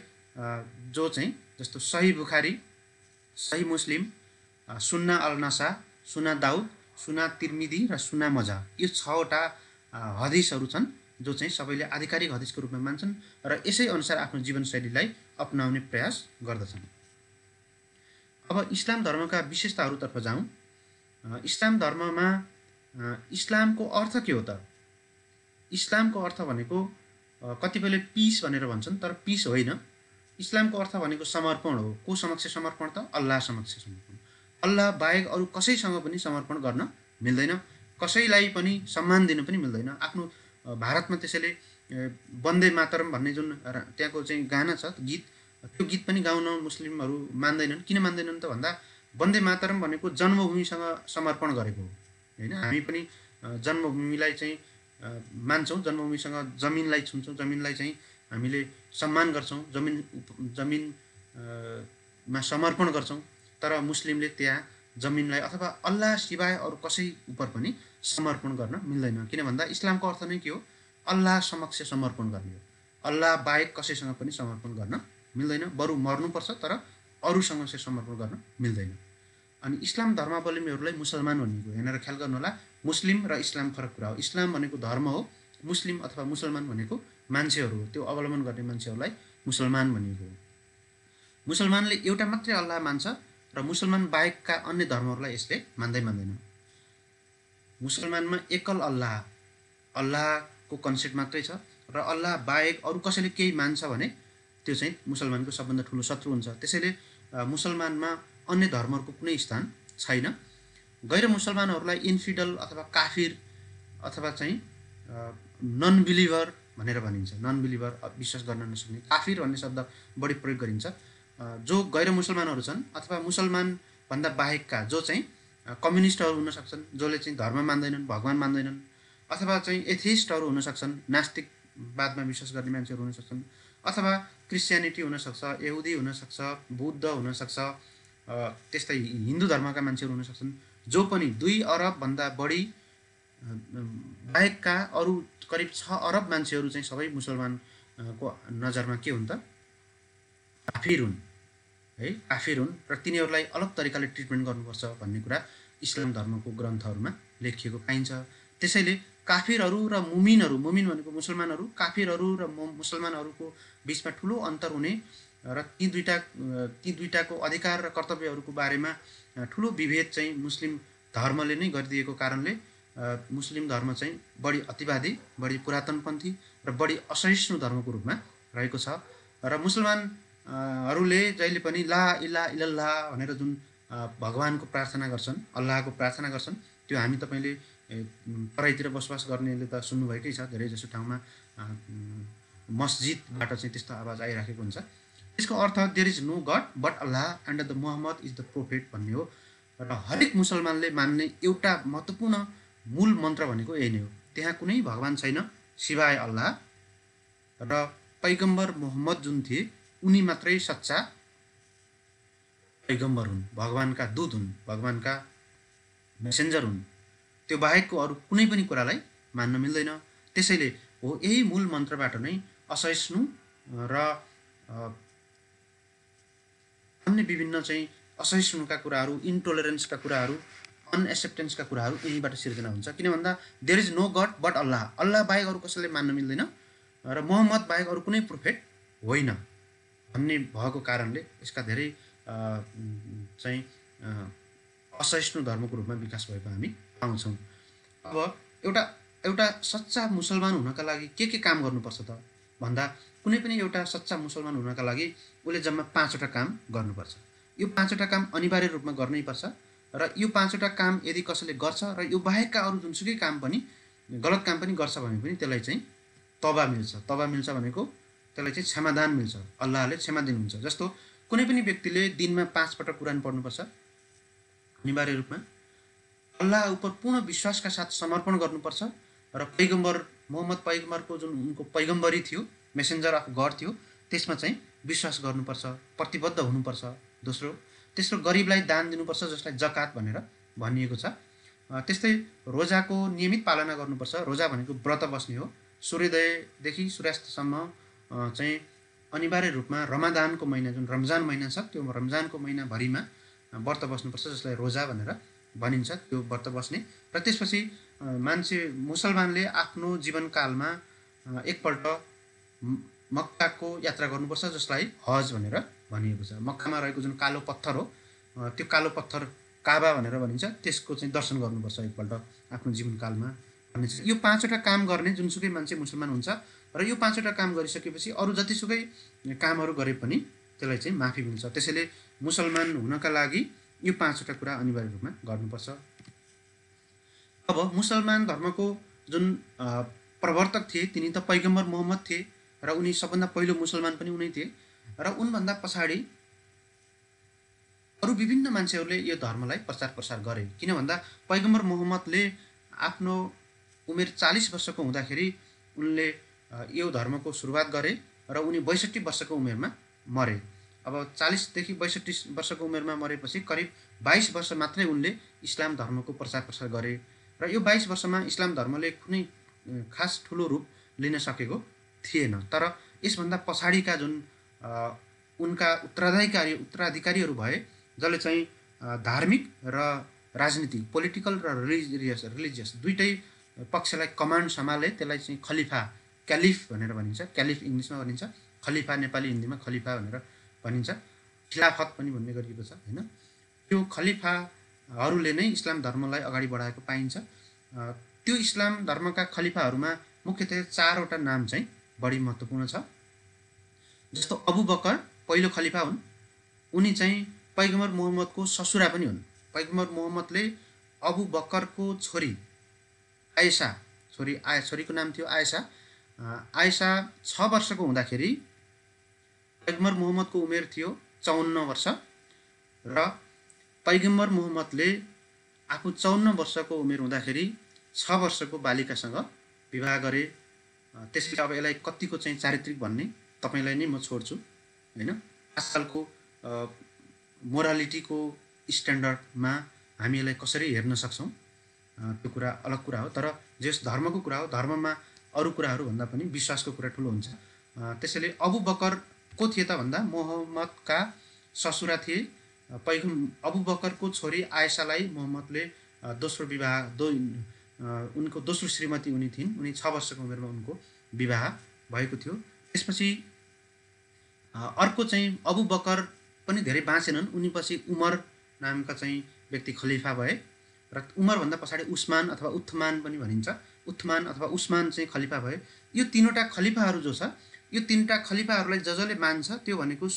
जस्तो सही बुखारी, सही मुस्लिम, सुन्ना अल नसा, सुना दाउद, सुना तिर्मिदी र सुना मजा। यो 6वटा हदिसहरू छन् जो चाहिँ सबैले आधिकारिक हदिसको रूपमा मान्छन् र यसै अनुसार आफ्नो जीवनशैलीलाई अपनाउने प्रयास गर्दछन्। अब इस्लाम धर्मका विशेषताहरूतर्फ जाउँ। इस्लाम धर्ममा इस्लामको अर्थ के हो त? इस्लामको अर्थ भनेको कतिपयले पीस भनेर भन्छन्, तर पीस होइन। इस्लामको अर्थ भनेको समर्पण हो। को समक्ष समर्पण त? अल्लाह समक्ष समर्पण। अल्लाह बाहेक अरू कसैसँग पनि समर्पण गर्न मिल्दैन, कसैलाई पनि सम्मान दिनु पनि मिल्दैन। आफ्नो भारतमा त्यसैले वन्दे मातरम भन्ने जुन त्यहाँको चाहिँ गाना छ गीत, त्यो गीत पनि गाउन मुस्लिमहरू मान्दैनन्। किन मान्दैनन् त भन्दा वन्दे मातरम भनेको जन्मभूमिसँग समर्पण गरेको हो होइन। हामी पनि जन्मभूमिलाई चाहिँ मान्छौँ, जन्मभूमिसँग जमिनलाई छुन्छौँ, जमिनलाई चाहिँ हामीले सम्मान गर्छौँ, जमिनमा समर्पण गर्छौँ। तर मुस्लिमले त्यहाँ जमिनलाई अथवा अल्लाह सिवाय अरू कसै उपर पनि समर्पण गर्न मिल्दैन। किन भन्दा इस्लामको अर्थ नै के हो? अल्लाह समक्ष समर्पण गर्ने हो। अल्लाह बाहेक कसैसँग पनि समर्पण गर्न मिल्दैन, बरु मर्नुपर्छ तर अरूसँग चाहिँ समर्पण गर्न मिल्दैन। अनि इस्लाम धर्मावलम्बीहरूलाई मुसलमान भनिएको हो। यहाँनिर ख्याल गर्नु होला, मुस्लिम र इस्लाम फरक कुरा हो। इस्लाम भनेको धर्म हो, मुस्लिम अथवा मुसलमान भनेको मान्छेहरू हो, त्यो अवलम्बन गर्ने मान्छेहरूलाई मुसलमान भनिएको हो। मुसलमानले एउटा मात्रै अल्लाह मान्छ र मुसलमान बाहेकका अन्य धर्महरूलाई यसले मान्दैन। मुसलमानमा एकल अल्लाहको कन्सेप्ट मात्रै छ र अल्लाह बाहेक अरू कसैले केही मान्छ भने त्यो चाहिँ मुसलमानको सबभन्दा ठुलो शत्रु हुन्छ। त्यसैले मुसलमानमा अन्य धर्महरूको कुनै स्थान छैन। गैर मुसलमानहरूलाई इन्फिडल अथवा काफिर अथवा चाहिँ नन बिलिभर भनेर भनिन्छ। नन बिलिभर, विश्वास गर्न नसक्ने। काफिर भन्ने शब्द बढी प्रयोग गरिन्छ जो गैर मुसलमानहरू छन् अथवा मुसलमानभन्दा बाहेकका, जो चाहिँ कम्युनिस्टहरू हुन सक्छन्, जसले चाहिँ धर्म मान्दैनन्, भगवान मान्दैनन्, अथवा चाहिँ एथिस्टहरू हुन सक्छन्, नास्तिकवादमा विश्वास गर्ने मान्छेहरू हुन सक्छन्, अथवा क्रिस्चियनिटी हुनसक्छ, यहुदी हुनसक्छ, बुद्ध हुनसक्छ, त्यस्तै हिन्दू धर्मका मान्छेहरू हुन सक्छन्। जो पनि 2 अरबभन्दा बढी बाहेकका अरू करिब 6 अरब मान्छेहरू चाहिँ सबै मुसलमानको नजरमा के हुन् त? काफिर हुन् है, काफिर हुन् र तिनीहरूलाई अलग तरिकाले ट्रिटमेन्ट गर्नुपर्छ भन्ने कुरा इस्लाम धर्मको ग्रन्थहरूमा लेखिएको पाइन्छ। त्यसैले काफिरहरू र मुमिनहरू, मुमिन भनेको मुसलमानहरू, काफिरहरू र मुसलमानहरूको बिचमा ठुलो अन्तर हुने र ती दुईटाको अधिकार र कर्तव्यहरूको बारेमा ठुलो विभेद चाहिँ मुस्लिम धर्मले नै गरिदिएको कारणले मुस्लिम धर्म चाहिँ बढी अतिवादी, बढी पुरातनपन्थी र बढी असहिष्णु धर्मको रूपमा रहेको छ। र मुसलमानहरूले जहिले पनि ला इलाहा इल्लल्लाह भनेर जुन भगवानको प्रार्थना गर्छन्, अल्लाहको प्रार्थना गर्छन्, त्यो हामी तपाईँले तराईतिर बसोबास गर्नेले त सुन्नुभएकै छ। धेरै जसो ठाउँमा मस्जिदबाट चाहिँ त्यस्तो आवाज आइराखेको हुन्छ। त्यसको अर्थ there is no god but Allah and the Muhammad is the prophet भन्ने हो। र हरेक मुसलमानले मान्ने एउटा महत्त्वपूर्ण मूल मन्त्र भनेको यही नै हो। त्यहाँ कुनै भगवान छैन सिवाय अल्लाह, र पैगम्बर मुहम्मद जुन थिए उनी मात्रै सच्चा पैगम्बर हुन्, भगवानका दूत हुन्, भगवानका मेसेन्जर हुन्। त्यो बाहेकको अरू कुनै पनि कुरालाई मान्न मिल्दैन। त्यसैले हो यही मूल मन्त्रबाट नै असहिष्णु र अन्य विभिन्न चाहिँ असहिष्णुका कुराहरू, इन्टोलरेन्सका कुराहरू, अनएक्सेप्टेन्सका कुराहरू यहीँबाट सिर्जना हुन्छ। किन भन्दा there is no god but Allah, Allah बाहेक अरू कसैले मान्न मिल्दैन र मोहम्मद बाहेक अरू कुनै प्रोफेट होइन भन्ने भएको कारणले यसका धेरै चाहिँ असहिष्णु धर्मको रूपमा विकास भएको हामी पाउँछौँ। अब एउटा सच्चा मुसलमान हुनका लागि के काम गर्नुपर्छ त भन्दा कुनै पनि एउटा सच्चा मुसलमान हुनका लागि उसले जम्मा 5वटा काम गर्नुपर्छ। यो 5वटा काम अनिवार्य रूपमा गर्नैपर्छ र यो 5वटा काम यदि कसैले गर्छ र यो बाहेकका अरू जुनसुकै काम पनि, गलत काम पनि गर्छ भने पनि त्यसलाई चाहिँ तौबा मिल्छ। तौबा मिल्छ भनेको त्यसलाई चाहिँ क्षमादान मिल्छ, अल्लाहले क्षमा दिनुहुन्छ। जस्तो कुनै पनि व्यक्तिले दिनमा 5 पटक कुरान पढ्नुपर्छ अनिवार्य रूपमा, अल्लाह उपर पूर्ण विश्वासका साथ समर्पण गर्नुपर्छ र पैगम्बर मोहम्मद पैगम्बरको जुन उनको पैगम्बरी थियो, मेसेन्जर अफ गड थियो, त्यसमा चाहिँ विश्वास गर्नुपर्छ, प्रतिबद्ध हुनुपर्छ। तेस्रो गरिबलाई दान दिनुपर्छ, जसलाई जकात भनेर भनिएको छ। त्यस्तै रोजाको नियमित पालना गर्नुपर्छ। रोजा भनेको व्रत बस्ने हो। सूर्योदयदेखि सूर्यास्तसम्म चाहिँ अनिवार्य रूपमा रमजानको महिना, जुन रमजान महिना छ, त्यो रमजानको महिनाभरिमा व्रत बस्नुपर्छ, जसलाई रोजा भनेर भनिन्छ। त्यो व्रत बस्ने र त्यसपछि मान्छे मुसलमानले आफ्नो जीवनकालमा एकपल्ट मक्काको यात्रा गर्नुपर्छ, जसलाई हज भनेर भनिएको छ। मक्कामा रहेको जुन कालो पत्थर हो, त्यो कालो पत्थर काबा भनेर भनिन्छ, त्यसको चाहिँ दर्शन गर्नुपर्छ एकपल्ट आफ्नो जीवनकालमा भन्ने छ। यो 5वटा काम गर्ने जुनसुकै मान्छे मुसलमान हुन्छ र यो 5वटा काम गरिसकेपछि अरू जतिसुकै कामहरू गरे पनि त्यसलाई चाहिँ माफी मिल्छ। त्यसैले मुसलमान हुनका लागि यो 5वटा कुरा अनिवार्य रूपमा गर्नुपर्छ। अब मुसलमान धर्मको जुन प्रवर्तक थिए, तिनी त पैगम्बर मोहम्मद थिए र उनी सबभन्दा पहिलो मुसलमान पनि उनी थिए र उनभन्दा पछाडि अरू विभिन्न मान्छेहरूले यो धर्मलाई प्रचार प्रसार गरे। किन भन्दा पैगम्बर मोहम्मदले आफ्नो उमेर 40 वर्षको हुँदाखेरि उनले यो धर्मको सुरुवात गरे र उनी 62 वर्षको उमेरमा मरे। अब 40 देखि 62 वर्षको उमेरमा मरेपछि करिब 22 वर्ष मात्रै उनले इस्लाम धर्मको प्रचार प्रसार गरे र यो 22 वर्षमा इस्लाम धर्मले कुनै खास ठुलो रूप लिन सकेको थिएन। तर यसभन्दा पछाडिका जुन उनका उत्तराधिकारीहरू भए, जसले चाहिँ धार्मिक र राजनीतिक, पोलिटिकल र रिलिजियस दुईटै पक्षलाई कमान्ड सम्हाले, त्यसलाई चाहिँ खलिफा, क्यालिफ भनेर भनिन्छ। क्यालिफ इङ्ग्लिसमा भनिन्छ, खलिफा नेपाली हिन्दीमा खलिफा भनेर भनिन्छ, खिलाफत पनि भन्ने गरिएको छ हैन। त्यो खलिफाहरूले नै इस्लाम धर्मलाई अगाडि बढाएको पाइन्छ। त्यो इस्लाम धर्मका खलिफाहरूमा मुख्यतया 4वटा नाम चाहिँ बढी महत्त्वपूर्ण छ। जस्तो अबु बकर पहिलो खलिफा हुन्। उनी चाहिँ पैगम्बर मोहम्मदको ससुरा पनि हुन्। पैगम्बर मोहम्मदले अबु बकरको छोरी आयसा, छोरीको नाम थियो आयसा। आयसा 6 वर्षको हुँदाखेरि पैगम्बर मोहम्मदको उमेर थियो 54 वर्ष र पैगम्बर मोहम्मदले आफू 54 वर्षको उमेर हुँदाखेरि 6 वर्षको बालिकासँग विवाह गरे। त्यसैले अब यसलाई कतिको चाहिँ चारित्रिक भन्ने तपाईलाई नै म छोड्छु हैन। आजकलको मोरालिटीको स्ट्यान्डर्डमा हामी यसलाई कसरी हेर्न सक्छौँ त्यो कुरा अलग कुरा हो। तर जस धर्मको कुरा हो, धर्ममा अरू कुराहरू भन्दा पनि विश्वासको कुरा ठुलो हुन्छ। त्यसैले अबु बकर को थिए त भन्दा मोहम्मदका ससुरा थिए। अबु बकरको छोरी आयसालाई मोहम्मदले दोस्रो विवाह उनको दोस्रो श्रीमती उनी थिइन्। उनी 6 वर्षको उमेरमा उनको विवाह भएको थियो। त्यसपछि अर्को चाहिँ अबु बकर पनि धेरै बाँचेनन्। उनी पछि उमर नामका चाहिँ व्यक्ति खलिफा भए र उमरभन्दा पछाडि उस्मान अथवा उथमान पनि भनिन्छ, उथमान अथवा उस्मान चाहिँ खलिफा भए। यो तीनवटा खलिफाहरू जो छ, यो तीनवटा खलिफाहरूलाई जसले मान्छ त्यो भनेको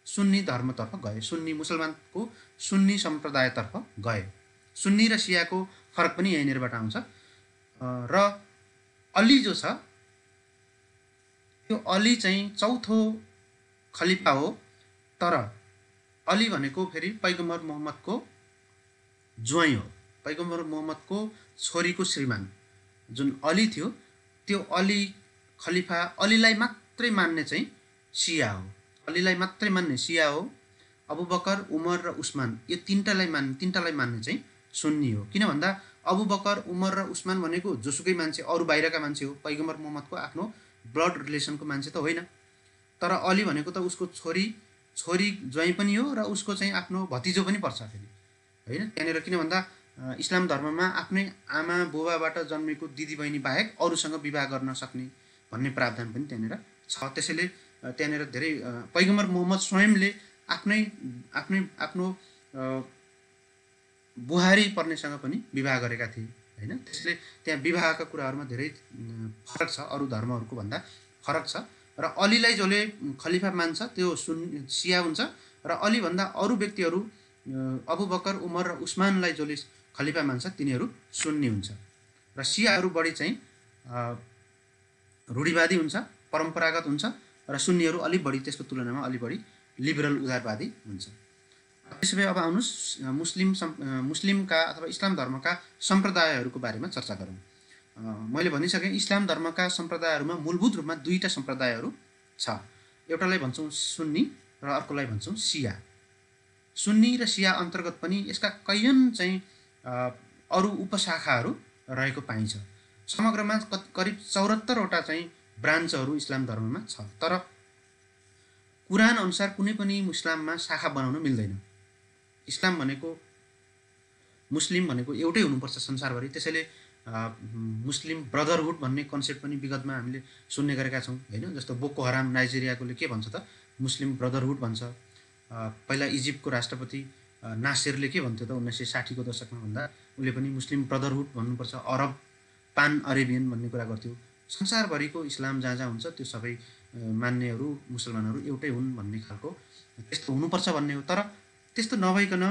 सुन्नी धर्मतर्फ गए, सुन्नी मुसलमानको सुन्नी सम्प्रदायतर्फ गए। सुन्नी र सियाको फरक पनि यहीँनिरबाट आउँछ। र अली जो छ, त्यो अली चाहिँ चौथो खलिफा हो। तर अली भनेको फेरि पैगम्बर मोहम्मदको ज्वाइँ हो। पैगम्बर मोहम्मदको छोरीको श्रीमान जुन अली थियो, त्यो अली खलिफा, अलीलाई मात्रै मान्ने चाहिँ सिया हो। अलीलाई मात्रै मान्ने सिया हो। अबु बकर, उमर र उस्मान यो तीनटालाई मान्ने चाहिँ सुन्नी हो। किन भन्दा अबु बकर, उमर र उस्मान भनेको जोसुकै मान्छे, अरू बाहिरका मान्छे हो, पैगम्बर मोहम्मदको आफ्नो ब्लड रिलेसनको मान्छे त होइन। तर अली भनेको त उसको छोरी ज्वाइँ पनि हो र उसको चाहिँ आफ्नो भतिजो पनि पर्छ फेरि हैन। त्यहाँनिर किन भन्दा इस्लाम धर्ममा आफ्नै आमा बुबाबाट जन्मेको दिदीबहिनी बाहेक अरूसँग विवाह गर्न सक्ने भन्ने प्रावधान पनि त्यहाँनिर छ। त्यसैले त्यहाँनिर धेरै पैगम्बर मोहम्मद स्वयंले आफ्नो बुहारी पर्नेसँग पनि विवाह गरेका थिए हैन। त्यसले त्यहाँ विवाहका कुराहरूमा धेरै फरक छ, अरू धर्महरूको भन्दा फरक छ। र अलीलाई जसले खलिफा मान्छ त्यो सिया हुन्छ र अली भन्दा अरू व्यक्तिहरू अबु बकर, उमर र उस्मानलाई जसले खलिफा मान्छ तिनीहरू सुन्नी हुन्छ। र सियाहरू बढी चाहिँ रूढिवादी हुन्छ, परम्परागत हुन्छ र सुन्नीहरू अलि बढी, त्यसको तुलनामा अलि बढी लिबरल उदारवादी हुन्छ। त्यसो भए अब आउनुहोस् मुस्लिमका अथवा इस्लाम धर्मका सम्प्रदायहरूको बारेमा चर्चा गरौँ। मैले भनिसकेँ इस्लाम धर्मका सम्प्रदायहरूमा मूलभूत रूपमा दुईटा सम्प्रदायहरू छ। एउटालाई भन्छौँ सुन्नी र अर्कोलाई भन्छौँ सिया। सुन्नी र सिया अन्तर्गत पनि यसका कैयन चाहिँ अरू उपशाखाहरू रहेको पाइन्छ। समग्रमा करिब 74वटा चाहिँ ब्रान्चहरू इस्लाम धर्ममा छ। तर कुरान अनुसार कुनै पनि इस्लाममा शाखा बनाउन मिल्दैन। इस्लाम भनेको, मुस्लिम भनेको एउटै हुनुपर्छ संसारभरि। त्यसैले मुस्लिम ब्रदरहुड भन्ने कन्सेप्ट पनि विगतमा हामीले सुन्ने गरेका छौँ हैन। जस्तो बोको हराम नाइजेरियाकोले के भन्छ त, मुस्लिम ब्रदरहुड भन्छ। पहिला इजिप्टको राष्ट्रपति नासिरले के भन्थ्यो त 1960को दशकमा भन्दा, उसले पनि मुस्लिम ब्रदरहुड भन्नुपर्छ, अरब पान अरेबियन भन्ने कुरा गर्थ्यो। संसारभरिको इस्लाम जहाँ जहाँ हुन्छ त्यो सबै मान्नेहरू, मुसलमानहरू एउटै हुन् भन्ने खालको त्यस्तो हुनुपर्छ भन्ने हो। तर त्यस्तो नभइकन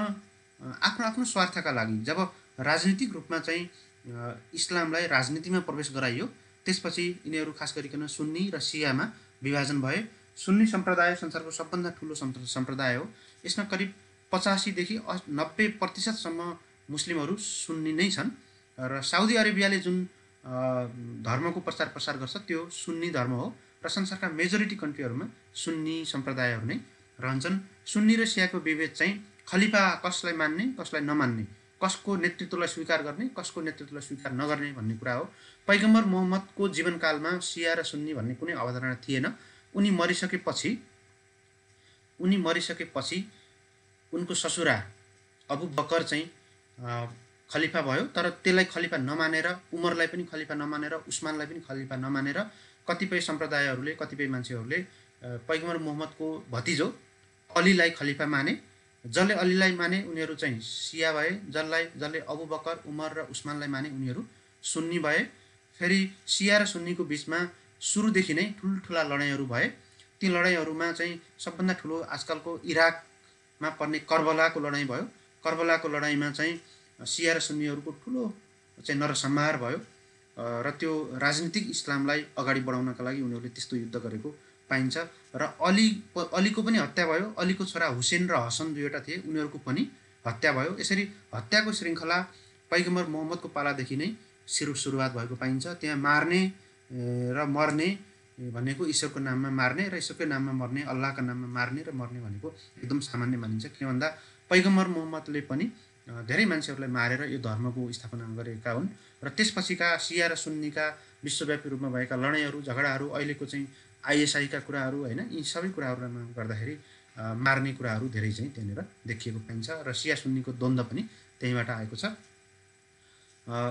आफ्नो आफ्नो स्वार्थका लागि जब राजनीतिक रूपमा चाहिँ इस्लामलाई राजनीतिमा प्रवेश गराइयो। त्यसपछि यिनीहरू खास गरिकन सुन्नी र सियामा विभाजन भए। सुन्नी सम्प्रदाय संसारको सबभन्दा ठुलो सम्प्रदाय हो। यसमा करिब 85 देखि 90% मुस्लिमहरू सुन्नी नै छन् र साउदी अरेबियाले जुन धर्मको प्रचार गर्छ त्यो सुन्नी धर्म हो र संसारका मेजोरिटी कन्ट्रीहरूमा सुन्नी सम्प्रदायहरू नै रहन्छन्। सुन्नी र सियाको विभेद चाहिँ खलिफा कसलाई मान्ने कसलाई नमान्ने, कसको नेतृत्वलाई स्वीकार गर्ने कसको नेतृत्वलाई स्वीकार नगर्ने भन्ने कुरा हो। पैगम्बर मोहम्मदको जीवनकालमा सिया र सुन्नी भन्ने कुनै अवधारणा थिएन। उनी मरिसकेपछि उनको ससुरा अबु बकर चाहिँ खलिफा भयो। तर त्यसलाई खलिफा नमानेर, उमरलाई पनि खलिफा नमानेर, उस्मानलाई पनि खलिफा नमानेर कतिपय सम्प्रदायहरूले, कतिपय मान्छेहरूले पैगम्बर मोहम्मदको भतिजो अलीलाई खलिफा माने। जसले अलीलाई माने उनीहरू चाहिँ सिया भए, जसले अबु बकर, उमर र उस्मानलाई माने उनीहरू सुन्नी भए। फेरि सिया र सुन्नीको बिचमा सुरुदेखि नै ठुल्ठुला लडाइँहरू भए। ती लडाइँहरूमा चाहिँ सबभन्दा ठुलो आजकलको इराकमा पर्ने करबलाको लडाइँ भयो। करबलाको लडाइँमा चाहिँ सिया र सुन्नीहरूको ठुलो चाहिँ नरसंहार भयो र त्यो राजनीतिक इस्लामलाई अगाडि बढाउनका लागि उनीहरूले त्यस्तो युद्ध गरेको पाइन्छ। र अलीको पनि हत्या भयो। अलीको छोरा हुसेन र हसन दुईवटा थिए, उनीहरूको पनि हत्या भयो। यसरी हत्याको श्रृङ्खला पैगम्बर मोहम्मदको पालादेखि नै सुरुवात भएको पाइन्छ। त्यहाँ मार्ने र मर्ने भनेको ईश्वरको नाममा मार्ने र ईश्वरकै नाममा मर्ने, अल्लाहका नाममा मार्ने र मर्ने भनेको एकदम सामान्य मानिन्छ। किन भन्दा पैगम्बर मोहम्मदले पनि धेरै मान्छेहरूलाई मारेर यो धर्मको स्थापना गरेका हुन्। र त्यसपछिका सिया र सुन्नीका विश्वव्यापी रूपमा भएका लडाइँहरू, झगडाहरू, अहिलेको चाहिँ आइएसआईका कुराहरू होइन, यी सबै कुराहरूमा गर्दाखेरि मार्ने कुराहरू धेरै चाहिँ त्यहाँनिर देखिएको पाइन्छ र सिया सुन्नीको द्वन्द्व पनि त्यहीँबाट आएको छ।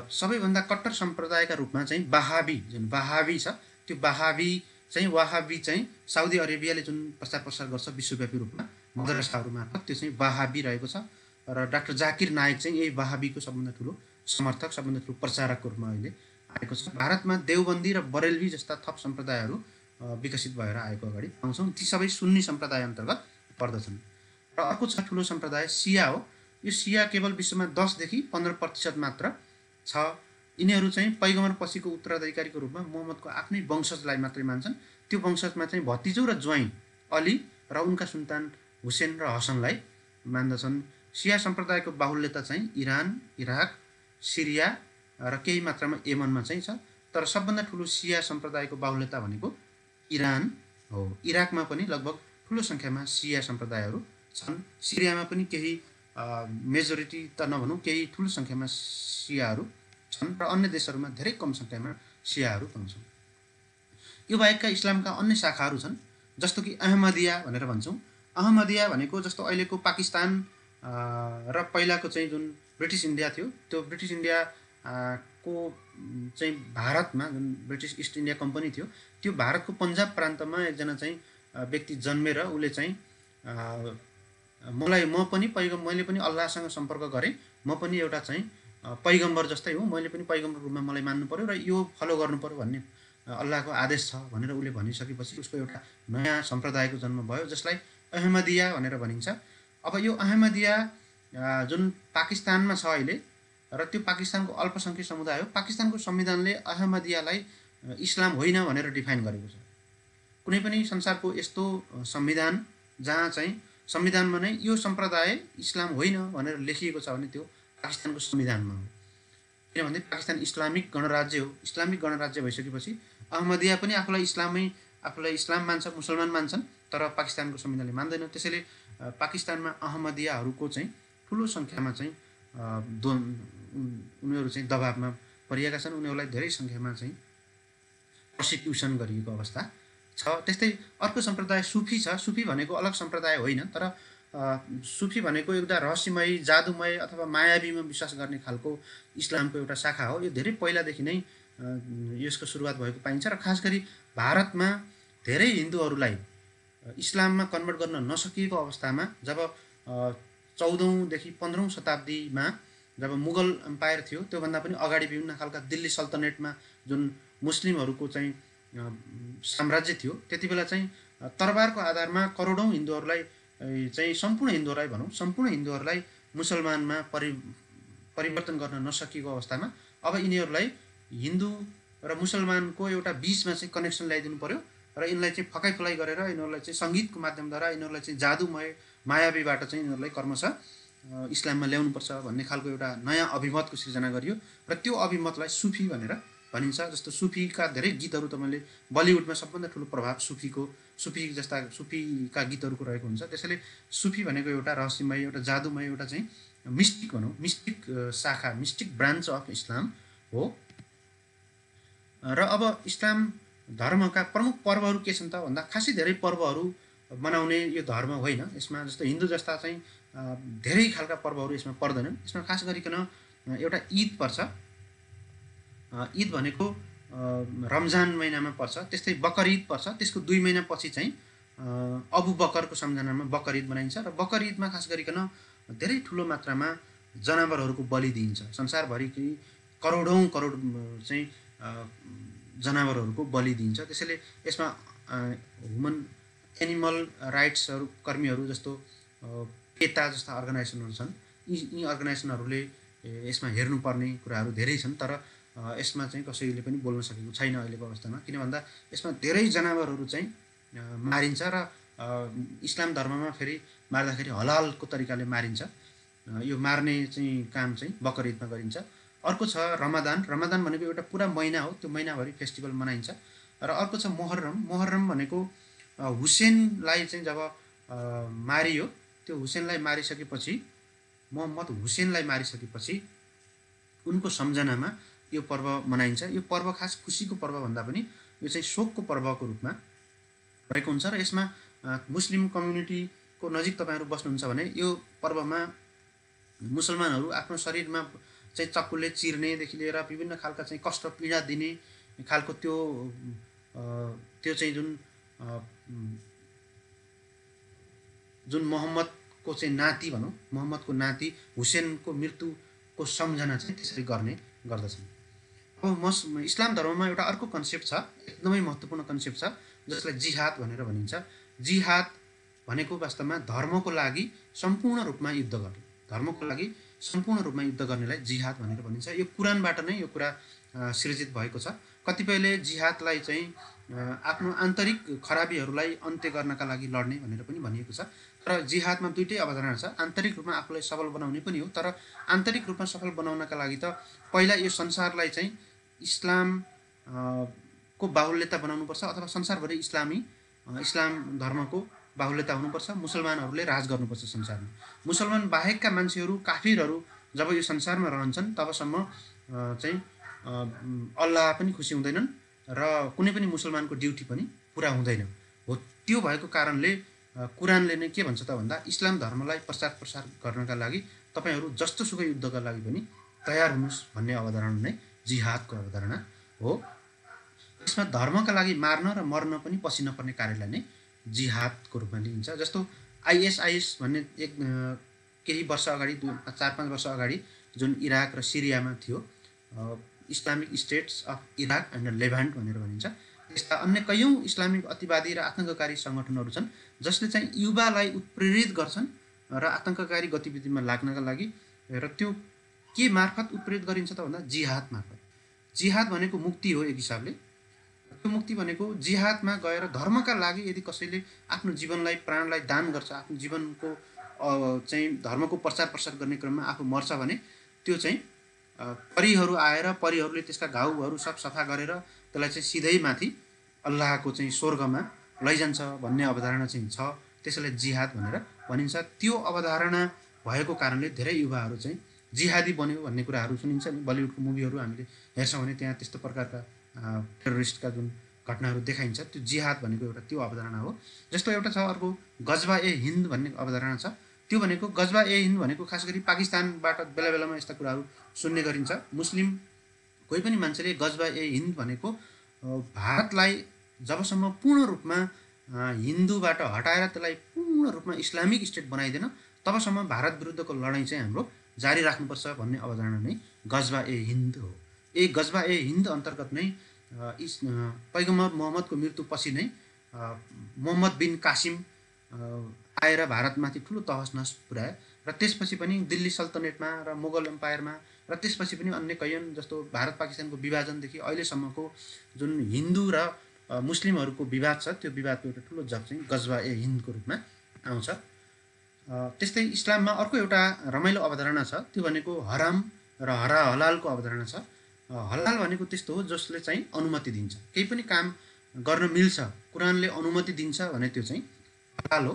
सबैभन्दा कट्टर सम्प्रदायका रूपमा चाहिँ वाहाबी छ। त्यो वाहाबी चाहिँ साउदी अरेबियाले जुन प्रचार गर्छ विश्वव्यापी रूपमा मदरसाहरू मार्फत, त्यो चाहिँ वाहाबी रहेको छ। र डाक्टर जाकिर नायक चाहिँ यही वाहाबीको सबभन्दा ठुलो समर्थक, सबभन्दा ठुलो प्रचारकको रूपमा अहिले आएको छ। भारतमा देवबन्दी र बरेलवी जस्ता थप सम्प्रदायहरू विकसित भएर आएको अगाडि पाउँछौँ। ती सबै सुन्नी सम्प्रदाय अन्तर्गत पर्दछन्। र अर्को छ ठुलो सम्प्रदाय सिया हो। यो सिया केवल विश्वमा 10 देखि 15% मात्र छ। यिनीहरू चाहिँ पैगम्बर पछिको उत्तराधिकारीको रूपमा मोहम्मदको आफ्नै वंशजलाई मात्रै मान्छन्। त्यो वंशजमा चाहिँ भतिजो र ज्वाइँ अली र उनका सन्तान हुसेन र हसनलाई मान्दछन्। सिया सम्प्रदायको बाहुल्यता चाहिँ इरान, इराक, सिरिया र केही मात्रामा यमनमा चाहिँ छ। तर सबभन्दा ठुलो सिया सम्प्रदायको बाहुल्यता भनेको इरान हो। इराकमा पनि लगभग ठुलो सङ्ख्यामा सिया सम्प्रदायहरू छन्। सिरियामा पनि केही मेजोरिटी त नभनौँ, केही ठुलो सङ्ख्यामा सियाहरू छन् र अन्य देशहरूमा धेरै कम सङ्ख्यामा सियाहरू पाउँछौँ। यो बाहेकका इस्लामका अन्य शाखाहरू छन्, जस्तो कि अहमदिया भनेर भन्छौँ। अहमदिया भनेको जस्तो अहिलेको पाकिस्तान र पहिलाको चाहिँ जुन ब्रिटिस इन्डिया थियो, त्यो ब्रिटिस इन्डियाको चाहिँ भारतमा जुन ब्रिटिस इस्ट इन्डिया कम्पनी थियो, त्यो भारतको पन्जाब प्रान्तमा एकजना चाहिँ व्यक्ति जन्मेर उसले चाहिँ मैले पनि अल्लाहसँग सम्पर्क गरेँ, म पनि एउटा चाहिँ पैगम्बर जस्तै हो, मैले पनि पैगम्बर रूपमा मलाई मान्नु पर्यो र यो फलो गर्नु पर्यो भन्ने अल्लाहको आदेश छ भनेर उसले भनिसकेपछि उसको एउटा नयाँ सम्प्रदायको जन्म भयो, जसलाई अहमदिया भनेर भनिन्छ। अब यो अहमदिया जुन पाकिस्तानमा छ अहिले र त्यो पाकिस्तानको अल्पसङ्ख्यक समुदाय हो। पाकिस्तानको संविधानले अहमदियालाई इस्लाम होइन भनेर डिफाइन गरेको छ। कुनै पनि संसारको यस्तो संविधान जहाँ चाहिँ संविधानमा नै यो सम्प्रदाय इस्लाम होइन भनेर लेखिएको छ भने त्यो पाकिस्तानको संविधानमा हो। किनभने पाकिस्तान इस्लामिक गणराज्य हो। इस्लामिक गणराज्य भइसकेपछि अहमदिया पनि आफूलाई इस्लाम मान्छ, मुसलमान मान्छन्, तर पाकिस्तानको संविधानले मान्दैन। त्यसैले पाकिस्तानमा अहमदियाहरूको चाहिँ ठुलो सङ्ख्यामा चाहिँ उनीहरू चाहिँ दबावमा परिएका छन्। उनीहरूलाई धेरै सङ्ख्यामा चाहिँ प्रोसिक्युसन गरिएको अवस्था छ। त्यस्तै अर्को सम्प्रदाय सुफी छ। सुफी भनेको अलग सम्प्रदाय होइन, तर सुफी भनेको एउटा रहस्यमय, जादुमय अथवा मायावीमा विश्वास गर्ने खालको इस्लामको एउटा शाखा हो। यो धेरै पहिलादेखि नै यसको सुरुवात भएको पाइन्छ र खास गरी भारतमा धेरै हिन्दूहरूलाई इस्लाममा कन्भर्ट गर्न नसकिएको अवस्थामा जब 14औं देखि 15औं शताब्दीमा जब मुगल एम्पायर थियो, त्योभन्दा पनि अगाडि विभिन्न खालका दिल्ली सल्तनतमा जुन मुस्लिमहरूको चाहिँ साम्राज्य थियो, त्यति बेला चाहिँ तरबारको आधारमा करोडौँ हिन्दूहरूलाई चाहिँ सम्पूर्ण हिन्दूहरूलाई मुसलमानमा परिवर्तन गर्न नसकिएको अवस्थामा अब यिनीहरूलाई हिन्दू र मुसलमानको एउटा बिचमा चाहिँ कनेक्सन ल्याइदिनु पर्यो र यिनलाई चाहिँ फकाइफुलाई गरेर यिनीहरूलाई चाहिँ सङ्गीतको माध्यमद्वारा यिनीहरूलाई चाहिँ जादुमय मायावीबाट चाहिँ यिनीहरूलाई क्रमशः इस्लाममा ल्याउनुपर्छ भन्ने खालको एउटा नयाँ अभिमतको सृजना गरियो र त्यो अभिमतलाई सुफी भनेर भनिन्छ। जस्तो सुफीका धेरै गीतहरू तपाईँले बलिउडमा सबभन्दा ठुलो प्रभाव सुफी जस्ता सुफीका गीतहरूको रहेको हुन्छ। त्यसैले सुफी भनेको एउटा रहस्यमय, एउटा जादुमय, एउटा चाहिँ मिस्टिक भनौँ, मिस्टिक शाखा, मिस्टिक ब्रान्च अफ इस्लाम हो। र अब इस्लाम धर्मका प्रमुख पर्वहरू के छन् त भन्दा खासै धेरै पर्वहरू मनाउने यो धर्म होइन। यसमा जस्तो हिन्दू जस्ता चाहिँ धेरै खालका पर्वहरू यसमा पर्दैनन्। यसमा खास गरिकन एउटा ईद पर्छ। ईद भनेको रमजान महिनामा पर्छ। त्यस्तै बकर ईद पर्छ। त्यसको 2 महिनापछि चाहिँ अबु बकरको सम्झनामा बकर ईद मनाइन्छ र बकर ईदमा खास गरिकन धेरै ठुलो मात्रामा जनावरहरूको बलि दिइन्छ। संसारभरिकै करोडौँ करोड चाहिँ जनावरहरूको बलि दिइन्छ। त्यसैले यसमा ह्युमन एनिमल राइट्सहरू कर्मीहरू जस्तो पेता जस्ता अर्गनाइजेसनहरू छन्। यी अर्गनाइजेसनहरूले यसमा हेर्नुपर्ने कुराहरू धेरै छन्, तर यसमा चाहिँ कसैले पनि बोल्न सकेको छैन अहिलेको अवस्थामा। किन भन्दा यसमा धेरै जनावरहरू चाहिँ मारिन्छ र इस्लाम धर्ममा फेरि मार्दाखेरि हलालको तरिकाले मारिन्छ। यो मार्ने चाहिँ काम चाहिँ बकर ईदमा गरिन्छ। अर्को छ रमदान। रमदान भनेको एउटा पुरा महिना हो, त्यो महिनाभरि फेस्टिभल मनाइन्छ। र अर्को छ मोहर्रम। मोहर्रम भनेको हुसेनलाई चाहिँ जब मारियो, त्यो हुसेनलाई मारिसकेपछि, मोहम्मद हुसेनलाई मारिसकेपछि उनको सम्झनामा यो पर्व मनाइन्छ। यो पर्व खास खुसीको पर्व भन्दा पनि यो चाहिँ शोकको पर्वको रूपमा रहेको हुन्छ। र यसमा मुस्लिम कम्युनिटीको नजिक तपाईँहरू बस्नुहुन्छ भने यो पर्वमा मुसलमानहरू आफ्नो शरीरमा चाहिँ चक्कुले चिर्नेदेखि लिएर विभिन्न खालका चाहिँ कष्ट पीडा दिने खालको त्यो चाहिँ जुन मोहम्मदको चाहिँ नाति भनौँ, मोहम्मदको नाति हुसेनको मृत्युको सम्झना चाहिँ त्यसरी गर्ने गर्दछन्। अब इस्लाम धर्ममा एउटा अर्को कन्सेप्ट छ, एकदमै महत्त्वपूर्ण कन्सेप्ट छ, जसलाई जिहाद भनेर भनिन्छ। जिहाद भनेको वास्तवमा धर्मको लागि सम्पूर्ण रूपमा युद्ध गर्ने, धर्मको लागि सम्पूर्ण रूपमा युद्ध गर्नेलाई जिहाद भनेर भनिन्छ। यो कुरानबाट नै यो कुरा सृजित भएको छ। कतिपयले जिहादलाई चाहिँ आफ्नो आन्तरिक खराबीहरूलाई अन्त्य गर्नका लागि लड्ने भनेर पनि भनिएको छ। तर जिहादमा दुईटै अवधारणा छ। आन्तरिक रूपमा आफूलाई सबल बनाउने पनि हो, तर आन्तरिक रूपमा सफल बनाउनका लागि त पहिला यो संसारलाई चाहिँ इस्लामको बाहुल्यता बनाउनुपर्छ, अथवा संसारभरि इस्लाम धर्मको बाहुल्यता हुनुपर्छ। मुसलमानहरूले राज गर्नुपर्छ संसारमा। मुसलमान बाहेकका मान्छेहरू, काफिरहरू जब यो संसारमा रहन्छन् तबसम्म चाहिँ अल्लाह पनि खुसी हुँदैनन् र कुनै पनि मुसलमानको ड्युटी पनि पुरा हुँदैन हो। त्यो भएको कारणले कुरानले नै के भन्छ त भन्दा इस्लाम धर्मलाई प्रसार गर्नका लागि तपाईँहरू जस्तो सुकै युद्धका लागि पनि तयार हुनुहोस् भन्ने अवधारणा नै जिहादको अवधारणा हो। यसमा धर्मका लागि मार्न र मर्न पनि पछि नपर्ने कार्यलाई नै जिहादको रूपमा लिइन्छ। जस्तो आइएसआइएस भन्ने केही वर्ष अगाडि, 4-5 वर्ष अगाडि जुन इराक र सिरियामा थियो, Islamic states of Iraq and Levant भनेर भनिन्छ। यस्ता अन्य कयौँ इस्लामिक अतिवादी र आतङ्ककारी सङ्गठनहरू छन् जसले चाहिँ युवालाई उत्प्रेरित गर्छन् र आतङ्ककारी गतिविधिमा लाग्नका लागि। र त्यो के मार्फत उत्प्रेरित गरिन्छ त भन्दा जिहाद मार्फत। जिहाद भनेको मुक्ति हो एक हिसाबले। त्यो मुक्ति भनेको जिहादमा गएर धर्मका लागि यदि कसैले आफ्नो जीवनलाई, प्राणलाई दान गर्छ, आफ्नो जीवनको चाहिँ धर्मको प्रसार गर्ने क्रममा आफू मर्छ भने त्यो चाहिँ परीहरू आएर परीहरूले त्यसका घाउहरू सब सफा गरेर त्यसलाई चाहिँ सिधै माथि अल्लाहको चाहिँ स्वर्गमा लैजान्छ भन्ने अवधारणा चाहिँ छ। त्यसैले जिहाद भनेर भनिन्छ। त्यो अवधारणा भएको कारणले धेरै युवाहरू चाहिँ जिहादी बन्यो भन्ने कुराहरू सुनिन्छ नि। बलिउडको मुभीहरू हामीले हेर्छौँ भने त्यहाँ त्यस्तो प्रकारका टेरोरिस्टका जुन घटनाहरू देखाइन्छ। त्यो जिहाद भनेको एउटा त्यो अवधारणा हो। जस्तो एउटा छ अर्को गजवा ए हिन्द भन्ने अवधारणा छ। त्यो भनेको गजवा ए हिन्द भनेको खास गरी पाकिस्तानबाट बेला बेलामा यस्ता कुराहरू सुन्ने गरिन्छ। मुस्लिम कोही पनि मान्छेले गजवा ए हिन्द भनेको भारतलाई जबसम्म पूर्ण रूपमा हिन्दूबाट हटाएर त्यसलाई पूर्ण रूपमा इस्लामिक स्टेट बनाइदिएन तबसम्म भारत विरुद्धको लडाइँ चाहिँ हाम्रो जारी राख्नुपर्छ भन्ने अवधारणा नै गजवा ए हिन्द हो। यही गजवा ए हिन्द अन्तर्गत नै पैगम्बर मोहम्मदको मृत्युपछि नै मोहम्मद बिन कासिम आएर भारतमाथि ठुलो तहस नहस पुर्यायो र त्यसपछि पनि दिल्ली सल्तनतमा र मुगल एम्पायरमा र त्यसपछि पनि अन्य कैयन जस्तो भारत पाकिस्तानको विभाजनदेखि अहिलेसम्मको जुन हिन्दू र मुस्लिमहरूको विवाद छ त्यो विवादको एउटा ठुलो जग चाहिँ गजवा ए हिन्दको रूपमा आउँछ। त्यस्तै इस्लाममा अर्को एउटा रमाइलो अवधारणा छ, त्यो भनेको हराम र हलालको अवधारणा छ। हलाल भनेको त्यस्तो हो जसले चाहिँ अनुमति दिन्छ, केही पनि काम गर्न मिल्छ, कुरानले अनुमति दिन्छ भने त्यो चाहिँ हलाल हो।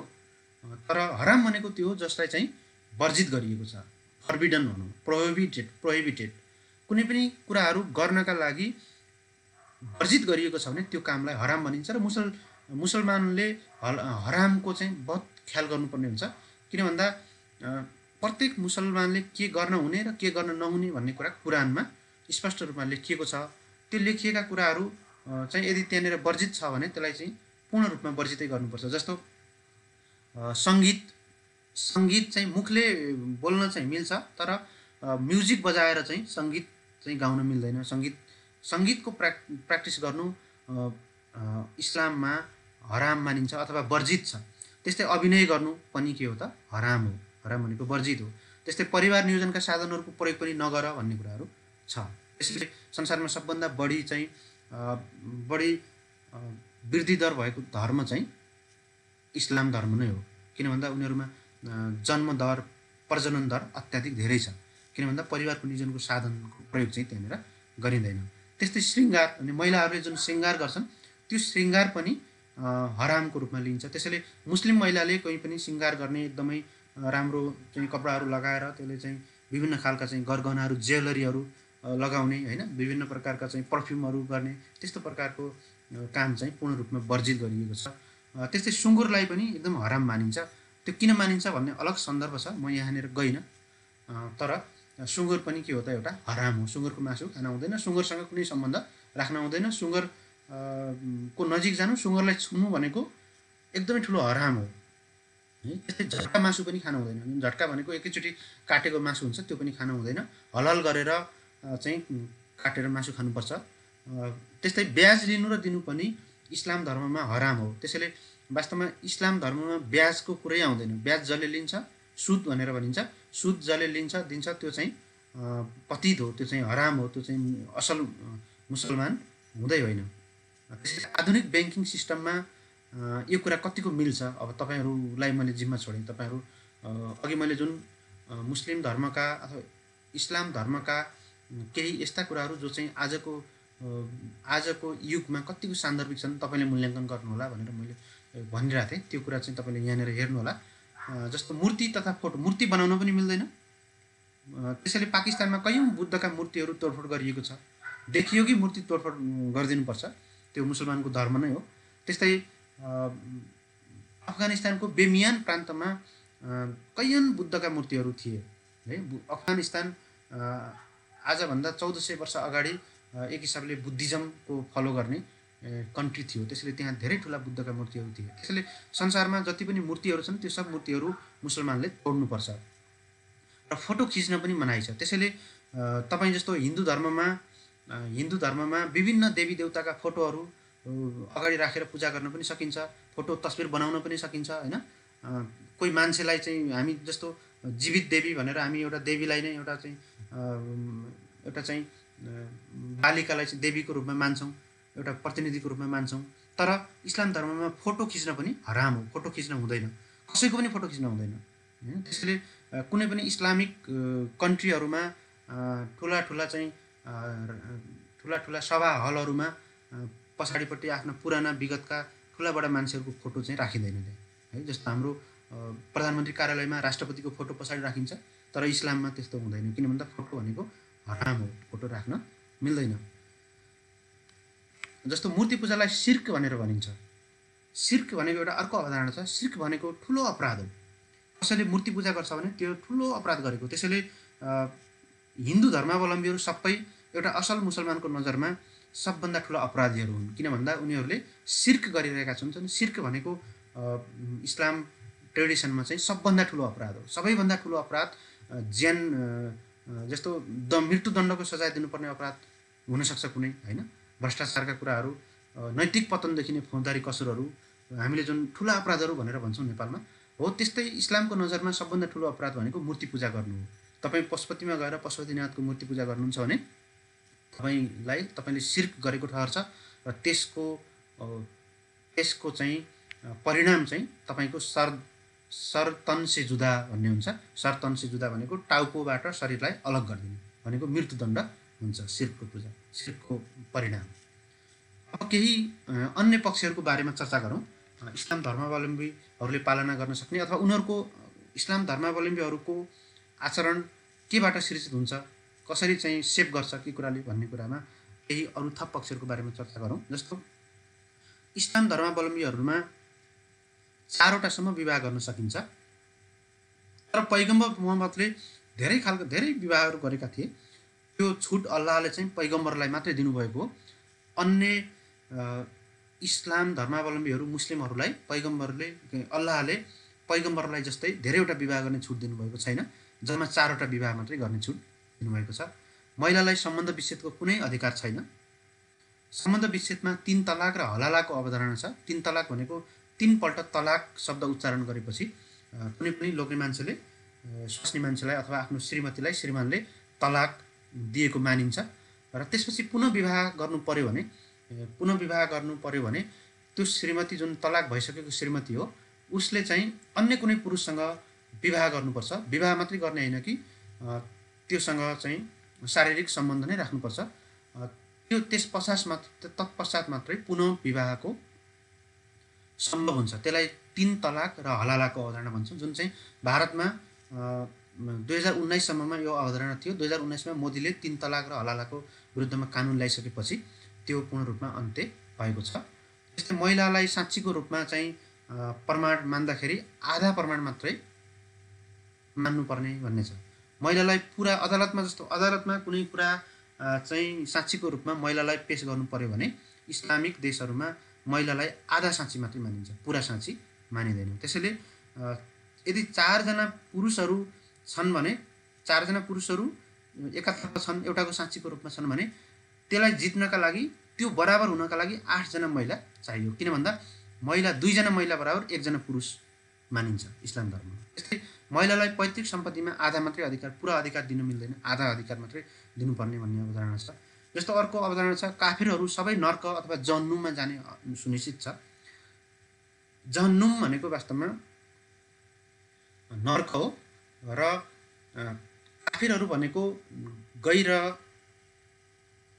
तर हराम भनेको त्यो हो जसलाई चाहिँ वर्जित गरिएको छ, फर्बिडन भनौँ, प्रोहिबिटेड कुनै पनि कुराहरू गर्नका लागि वर्जित गरिएको छ भने त्यो कामलाई हराम भनिन्छ। र मुसलमानले हरामको चाहिँ बहुत ख्याल गर्नुपर्ने हुन्छ, किन भन्दा प्रत्येक मुसलमानले के गर्न हुने र के गर्न नहुने भन्ने कुरा कुरानमा स्पष्ट रूपमा लेखिएको छ। त्यो लेखिएका कुराहरू चाहिँ यदि त्यहाँनिर वर्जित छ भने त्यसलाई चाहिँ पूर्ण रूपमा वर्जितै गर्नुपर्छ। जस्तो सङ्गीत चाहिँ मुखले बोल्न चाहिँ मिल्छ, तर म्युजिक बजाएर चाहिँ सङ्गीत चाहिँ गाउन मिल्दैन। सङ्गीतको प्र्याक्टिस गर्नु इस्लाममा हराम मानिन्छ अथवा वर्जित छ। त्यस्तै अभिनय गर्नु पनि के हो त, हराम हो, हराम भनेको वर्जित हो। त्यस्तै परिवार नियोजनका साधनहरूको प्रयोग पनि नगर भन्ने कुराहरू छ। त्यसैले संसारमा सबभन्दा बढी वृद्धि दर भएको धर्म चाहिँ इस्लाम धर्म नै हो, किन भन्दा उनीहरूमा जन्म दर, प्रजनन दर अत्याधिक धेरै छ, किन भन्दा परिवारको नियोजनको साधनको प्रयोग चाहिँ त्यहाँनिर गरिँदैन। त्यस्तै श्रृङ्गार, अनि महिलाहरूले जुन श्रृङ्गार गर्छन् त्यो श्रृङ्गार पनि हरामको रूपमा लिइन्छ। त्यसैले मुस्लिम महिलाले कोही पनि श्रृङ्गार गर्ने एकदमै राम्रो चाहिँ कपडाहरू लगाएर त्यसले चाहिँ विभिन्न खालका चाहिँ गरगहनाहरू, ज्वेलरीहरू लगाउने, होइन, विभिन्न प्रकारका चाहिँ पर्फ्युमहरू गर्ने, त्यस्तो प्रकारको काम चाहिँ पूर्ण रूपमा वर्जित गरिएको छ। त्यस्तै सुँगुरलाई पनि एकदम हराम मानिन्छ। त्यो किन मानिन्छ भन्ने अलग सन्दर्भ छ, म यहाँनिर गइनँ। तर सुँगुर पनि के हो त, एउटा हराम हो। सुँगुरको मासु खान हुँदैन, सुँगुरसँग कुनै सम्बन्ध राख्न हुँदैन, सुँगुर को नजिक जानु, सुँगुरलाई छुनु भनेको एकदमै ठुलो हराम हो। त्यस्तै झट्का मासु पनि खानु हुँदैन। झट्का भनेको एकैचोटि काटेको मासु हुन्छ, त्यो पनि खानु हुँदैन, हलाल गरेर चाहिँ काटेर मासु खानुपर्छ। त्यस्तै ब्याज लिनु र दिनु पनि इस्लाम धर्ममा हराम हो। त्यसैले वास्तवमा इस्लाम धर्ममा ब्याजको कुरै आउँदैन। ब्याज जसले लिन्छ, सुद भनेर भनिन्छ, सुद जसले लिन्छ दिन्छ त्यो चाहिँ पतित हो, त्यो चाहिँ हराम हो, त्यो चाहिँ असल मुसलमान हुँदै होइन। त्यसैले आधुनिक ब्याङ्किङ सिस्टममा यो कुरा कतिको मिल्छ, अब तपाईँहरूलाई मैले जिम्मा छोडेँ। तपाईँहरू अघि मैले जुन मुस्लिम धर्मका अथवा इस्लाम धर्मका केही यस्ता कुराहरू जो चाहिँ आजको युगमा कतिको सान्दर्भिक छन् तपाईँले मूल्याङ्कन गर्नुहोला भनेर मैले भनिरहेको थिएँ, त्यो कुरा चाहिँ तपाईँले यहाँनिर हेर्नुहोला। जस्तो मूर्ति तथा फोटो, मूर्ति बनाउन पनि मिल्दैन। त्यसैले पाकिस्तानमा कयौँ बुद्धका मूर्तिहरू तोडफोड गरिएको छ। देखियो कि मूर्ति तोडफोड गरिदिनुपर्छ, त्यो मुसलमानको धर्म नै हो। त्यस्तै अफगानिस्तानको बेमियान प्रान्तमा कैयन बुद्धका मूर्तिहरू थिए है। अफगानिस्तान आजभन्दा 1400 वर्ष अगाडि एक हिसाबले बुद्धिज्मको फलो गर्ने कन्ट्री थियो, त्यसैले त्यहाँ धेरै ठुला बुद्धका मूर्तिहरू थिए। त्यसैले संसारमा जति पनि मूर्तिहरू छन् त्यो सब मूर्तिहरू मुसलमानले तोड्नुपर्छ। र फोटो खिच्न पनि मनाइ छ। त्यसैले तपाईँ जस्तो हिन्दू धर्ममा विभिन्न देवी देवताका फोटोहरू अगाडि राखेर पूजा गर्न पनि सकिन्छ, फोटो तस्बिर बनाउन पनि सकिन्छ, होइन। कोही मान्छेलाई चाहिँ हामी जस्तो जीवित देवी भनेर हामी एउटा देवीलाई नै एउटा चाहिँ बालिकालाई चाहिँ देवीको रूपमा मान्छौँ, एउटा प्रतिनिधिको रूपमा मान्छौँ। तर इस्लाम धर्ममा फोटो खिच्न पनि हराम हो, फोटो खिच्न हुँदैन, कसैको पनि फोटो खिच्न हुँदैन। त्यसैले कुनै पनि इस्लामिक कन्ट्रीहरूमा ठुला सभा हलहरूमा पछाडिपट्टि आफ्ना पुराना विगतका ठुला बडा मान्छेहरूको फोटो चाहिँ राखिँदैन त्यहाँ है। जस्तो हाम्रो प्रधानमन्त्री कार्यालयमा राष्ट्रपतिको फोटो पछाडि राखिन्छ, तर इस्लाममा त्यस्तो हुँदैन, किन भन्दा फोटो भनेको हराम हो, फोटो राख्न मिल्दैन। जस्तो मूर्ति पूजालाई शिर्क भनेर भनिन्छ। शिर्क भनेको एउटा अर्को अवधारणा छ। शिर्क भनेको ठुलो अपराध हो। कसैले मूर्ति पूजा गर्छ भने त्यो ठुलो अपराध गरेको। त्यसैले हिन्दू धर्मावलम्बीहरू सबै एउटा असल मुसलमानको नजरमा सबभन्दा ठुलो अपराधीहरू हुन्, किन भन्दा उनीहरूले शिर्क गरिरहेका छन्। शिर्क भनेको इस्लाम ट्रेडिसनमा चाहिँ सबभन्दा ठुलो अपराध हो। सबैभन्दा ठुलो अपराध ज्यान जस्तो मृत्युदण्डको सजाय दिनुपर्ने अपराध हुनसक्छ कुनै, होइन। भ्रष्टाचारका कुराहरू, नैतिक पतनदेखि नै फौजदारी कसुरहरू, हामीले जुन ठुला अपराधहरू भनेर भन्छौँ नेपालमा, हो त्यस्तै इस्लामको नजरमा सबभन्दा ठुलो अपराध भनेको मूर्ति पूजा गर्नु हो। तपाईँ पशुपतिमा गएर पशुपतिनाथको मूर्ति पूजा गर्नुहुन्छ भने तपाईँले शिर्क गरेको ठहर्छ र त्यसको चाहिँ परिणाम चाहिँ तपाईँको सरतन से जुदा भन्ने हुन्छ। सरतन से जुदा भनेको टाउकोबाट शरीरलाई अलग गरिदिने भनेको मृत्युदण्ड हुन्छ शिर्कको परिणाम। अब केही अन्य पक्षहरूको बारेमा चर्चा गरौँ। इस्लाम धर्मावलम्बीहरूले पालना गर्न सक्ने अथवा उनीहरूको इस्लाम धर्मावलम्बीहरूको आचरण केबाट सिर्जित हुन्छ, कसरी चाहिँ सेप गर्छ के कुराले भन्ने कुरामा केही अरू थप पक्षहरूको बारेमा चर्चा गरौँ। जस्तो इस्लाम धर्मावलम्बीहरूमा 4वटासम्म विवाह गर्न सकिन्छ, तर पैगम्बर मोहम्मदले धेरै विवाहहरू गरेका थिए। त्यो छुट अल्लाहले चाहिँ पैगम्बरलाई मात्रै दिनुभएको हो। अन्य इस्लाम धर्मावलम्बीहरू मुस्लिमहरूलाई अल्लाहले पैगम्बरलाई जस्तै धेरैवटा विवाह गर्ने छुट दिनुभएको छैन। जम्मा 4वटा विवाह मात्रै गर्ने छुट दिनुभएको छ। महिलालाई सम्बन्ध विच्छेदको कुनै अधिकार छैन। सम्बन्ध विच्छेदमा 3 तलाक र हलालाको अवधारणा छ। 3 तलाक भनेको 3 पल्ट तलाक शब्द उच्चारण गरेपछि कुनै पनि लोग्ने मान्छेले स्वास्नी मान्छेलाई अथवा आफ्नो श्रीमतीलाई श्रीमानले तलाक दिएको मानिन्छ र त्यसपछि पुनः विवाह गर्नु पर्यो भने त्यो श्रीमती जुन तलाक भइसकेको श्रीमती हो उसले चाहिँ अन्य कुनै पुरुषसँग विवाह गर्नुपर्छ। विवाह मात्रै गर्ने होइन कि त्योसँग चाहिँ शारीरिक सम्बन्ध नै राख्नुपर्छ। त्यो तत्पश्चात मात्रै पुनः विवाहको सम्भव हुन्छ। त्यसलाई 3 तलाक र हलालाको अवधारणा भन्छौँ, जुन चाहिँ भारतमा 2019 सम्ममा यो अवधारणा थियो। 2019 मा मोदीले 3 तलाक र हलालाको विरुद्धमा कानुन ल्याइसकेपछि त्यो पूर्ण रूपमा अन्त्य भएको छ। त्यस्तै महिलालाई साँच्चीको रूपमा चाहिँ प्रमाण मान्दाखेरि आधा प्रमाण मात्रै मान्नुपर्ने भन्ने छ। महिलालाई पुरा अदालतमा कुनै कुरा चाहिँ साँच्चीको रूपमा महिलालाई पेश गर्नु पर्यो भने इस्लामिक देशहरूमा महिलालाई आधा साँची मात्रै मानिन्छ, पुरा साँची मानिँदैन। त्यसैले यदि 4 जना पुरुषहरू छन् भने 4 जना पुरुषहरू एकातर्फ छन्, एउटाको साँच्चीको रूपमा छन् भने त्यसलाई जित्नका लागि, त्यो बराबर हुनका लागि 8 जना महिला चाहियो। किन भन्दा 2 जना महिला बराबर 1 जना पुरुष मानिन्छ इस्लाम धर्ममा। त्यस्तै महिलालाई पैतृक सम्पत्तिमा आधा मात्रै अधिकार, पुरा अधिकार दिन मिल्दैन, आधा अधिकार मात्रै दिनुपर्ने भन्ने अवधारणा छ। जस्तो अर्को अवधारणा छ, काफिरहरू सबै नर्क अथवा जहन्नुममा जाने सुनिश्चित छ। जहन्नुम भनेको वास्तवमा नर्क हो र काफिरहरू भनेको गैर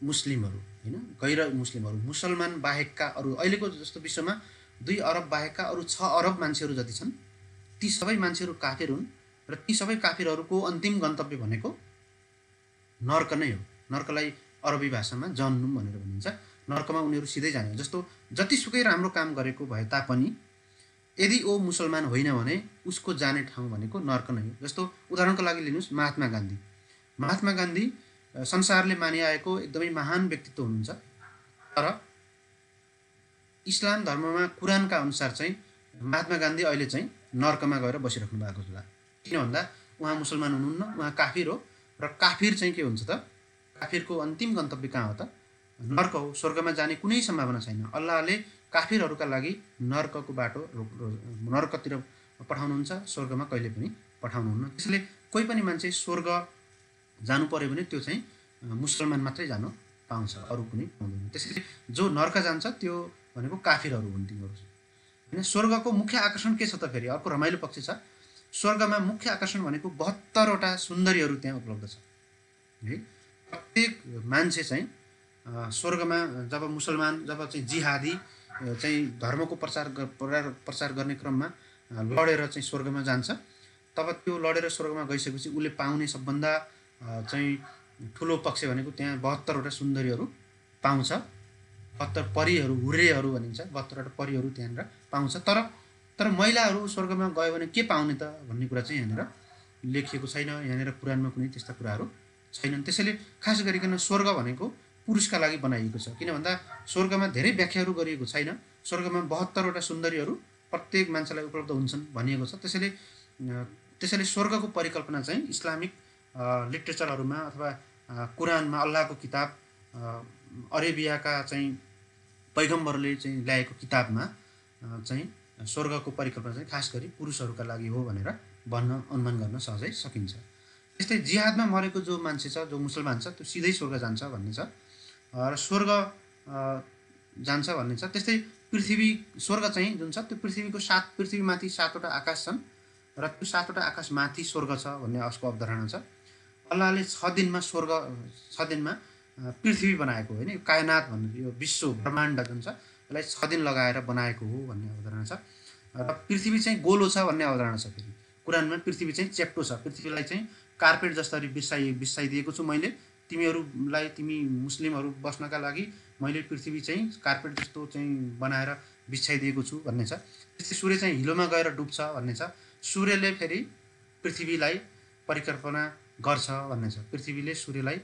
मुस्लिमहरू, मुसलमान बाहेकका अरू, अहिलेको जस्तो विश्वमा 2 अरब बाहेकका अरू 6 अरब मान्छेहरू जति छन्, ती सबै मान्छेहरू काफिर हुन् र ती सबै काफिरहरूको अन्तिम गन्तव्य भनेको नर्क नै हो। नर्कलाई अरबी भाषामा जहन्नुम भनेर भनिन्छ। नर्कमा उनीहरू सिधै जाने। जस्तो जतिसुकै राम्रो काम गरेको भए तापनि यदि ओ मुसलमान होइन भने उसको जाने ठाउँ भनेको नर्क नै हो। जस्तो उदाहरणको लागि लिनुहोस् महात्मा गान्धी संसारले मानिआएको एकदमै महान व्यक्तित्व हुनुहुन्छ, तर इस्लाम धर्ममा कुरानका अनुसार चाहिँ महात्मा गान्धी अहिले चाहिँ नर्कमा गएर बसिराख्नु भएको होला। किन भन्दा उहाँ मुसलमान हुनुहुन्न, उहाँ काफिर हो र काफिर चाहिँ के हुन्छ त, काफिरको अन्तिम गन्तव्य कहाँ हो त? नर्क हो। स्वर्गमा जाने कुनै सम्भावना छैन। अल्लाहले काफिरहरूका लागि नर्कको बाटो नर्कतिर पठाउनुहुन्छ, स्वर्गमा कहिले पनि पठाउनुहुन्न। त्यसैले कोही पनि मान्छे स्वर्ग जानु पर्यो भने त्यो चाहिँ मुसलमान मात्रै जानु पाउँछ, अरू कुनै पाउँदैन। त्यसैले जो नर्क जान्छ त्यो भनेको काफिरहरू हुन् तिनीहरू। होइन, स्वर्गको मुख्य आकर्षण के छ त? फेरि अर्को रमाइलो पक्ष छ। स्वर्गमा मुख्य आकर्षण भनेको 72वटा सुन्दरीहरू त्यहाँ उपलब्ध छ है। प्रत्येक मान्छे चाहिँ स्वर्गमा जब चाहिँ जिहादी चाहिँ धर्मको प्रचार गर्ने क्रममा लडेर चाहिँ स्वर्गमा जान्छ, तब त्यो लडेर स्वर्गमा गइसकेपछि उसले पाउने सबभन्दा चाहिँ ठुलो पक्ष भनेको त्यहाँ 72वटा सुन्दरीहरू पाउँछ। 72 परीहरू, हुर्रेहरू भनिन्छ, 72वटा परीहरू त्यहाँनिर पाउँछ। तर महिलाहरू स्वर्गमा गयो भने के पाउने त भन्ने कुरा चाहिँ यहाँनिर लेखिएको छैन। यहाँनिर कुरानमा कुनै त्यस्ता कुराहरू छैनन्। त्यसैले खास गरिकन स्वर्ग भनेको पुरुषका लागि बनाइएको छ। किन भन्दा स्वर्गमा धेरै व्याख्याहरू गरिएको छैन। स्वर्गमा 72वटा सुन्दरीहरू प्रत्येक मान्छेलाई उपलब्ध हुन्छन् भनिएको छ। त्यसैले स्वर्गको परिकल्पना चाहिँ इस्लामिक लिटरेचरहरूमा अथवा कुरानमा, अल्लाहको किताब, अरेबियाका चाहिँ पैगम्बरले चाहिँ ल्याएको किताबमा चाहिँ स्वर्गको परिकल्पना चाहिँ खास गरी पुरुषहरूका लागि हो भनेर अनुमान गर्न सहजै सकिन्छ। त्यस्तै जिहादमा मरेको जो मान्छे छ, जो मुसलमान छ, त्यो सिधै स्वर्ग जान्छ भन्ने छ र स्वर्ग जान्छ भन्ने छ। त्यस्तै पृथ्वी स्वर्ग चाहिँ जुन छ त्यो पृथ्वीको पृथ्वीमाथि 7वटा आकाश छन् र त्यो 7वटा आकाश माथि स्वर्ग छ भन्ने उसको अवधारणा छ। अल्लाहले 6 दिनमा पृथ्वी बनाएको होइन, यो कायनात भन्ने यो विश्व ब्रह्माण्ड जुन छ यसलाई 6 दिन लगाएर बनाएको हो भन्ने अवधारणा छ। र पृथ्वी चाहिँ गोलो छ भन्ने अवधारणा छ। फेरि कुरानमा पृथ्वी चाहिँ चेप्टो छ, पृथ्वीलाई चाहिँ कार्पेट जसरी बिछाइदिएको छु मैले तिमीहरूलाई, तिमी मुस्लिमहरू बस्नका लागि मैले पृथ्वी चाहिँ कार्पेट जस्तो चाहिँ बनाएर बिछाइदिएको छु भन्ने छ। त्यस्तै सूर्य चाहिँ हिलोमा गएर डुब्छ भन्ने छ। सूर्यले फेरि पृथ्वीलाई परिकल्पना गर्छ भन्ने छ। पृथ्वीले सूर्यलाई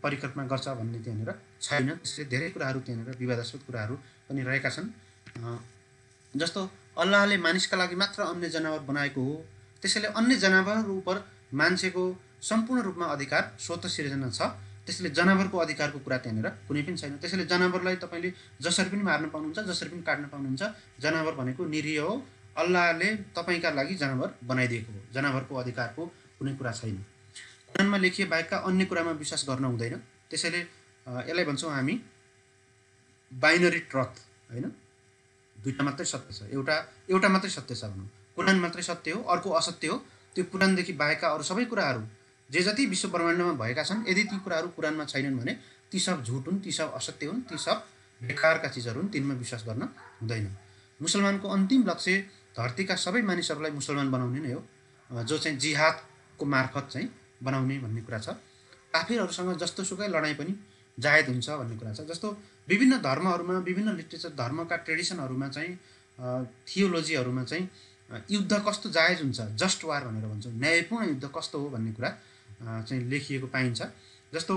परिकल्पना गर्छ भन्ने त्यहाँनिर छैन। त्यसैले धेरै कुराहरू त्यहाँनिर विवादास्पद कुराहरू पनि रहेका छन्। जस्तो अल्लाहले मानिसका लागि मात्र अन्य जनावर बनाएको हो, त्यसैले अन्य जनावरहरू उप मान्छेको सम्पूर्ण रूपमा अधिकार स्वतः सिर्जना छ। त्यसैले जनावरको अधिकारको कुरा त्यहाँनिर कुनै पनि छैन। त्यसैले जनावरलाई तपाईँले जसरी पनि मार्न पाउनुहुन्छ, जसरी पनि काट्न पाउनुहुन्छ। जनावर भनेको निरीह हो, अल्लाहले तपाईँका लागि जनावर बनाइदिएको हो। जनावरको अधिकारको कुनै कुरा छैन। कुरानमा लेखिए बाहेकका अन्य कुरामा विश्वास गर्न हुँदैन। त्यसैले यसलाई भन्छौँ हामी बाइनरी ट्रुथ होइन, दुईटा मात्रै सत्य छ, एउटा मात्रै सत्य छ भनौँ। कुरान मात्रै सत्य हो, अर्को असत्य हो। त्यो कुरानदेखि बाहेकका अरू सबै कुराहरू जे जति विश्व ब्रह्माण्डमा भएका छन्, यदि ती कुराहरू कुरानमा छैनन् भने ती सब झुट हुन्, ती सब असत्य हुन्, ती सब बेकारका चिजहरू हुन्, तिनमा विश्वास गर्न हुँदैन। मुसलमानको अन्तिम लक्ष्य धरतीका सबै मानिसहरूलाई मुसलमान बनाउने नै हो, जो चाहिँ जिहादको मार्फत चाहिँ बनाउने भन्ने कुरा छ। काफिरहरूसँग जस्तोसुकै लडाइँ पनि जायज हुन्छ भन्ने कुरा छ। जस्तो विभिन्न धर्महरूमा, विभिन्न लिटरेचर धर्मका ट्रेडिसनहरूमा चाहिँ थियोलोजीहरूमा चाहिँ युद्ध कस्तो जायज हुन्छ, जस्ट वार भनेर भन्छौँ, न्यायपूर्ण युद्ध कस्तो हो भन्ने कुरा चाहिँ लेखिएको पाइन्छ। जस्तो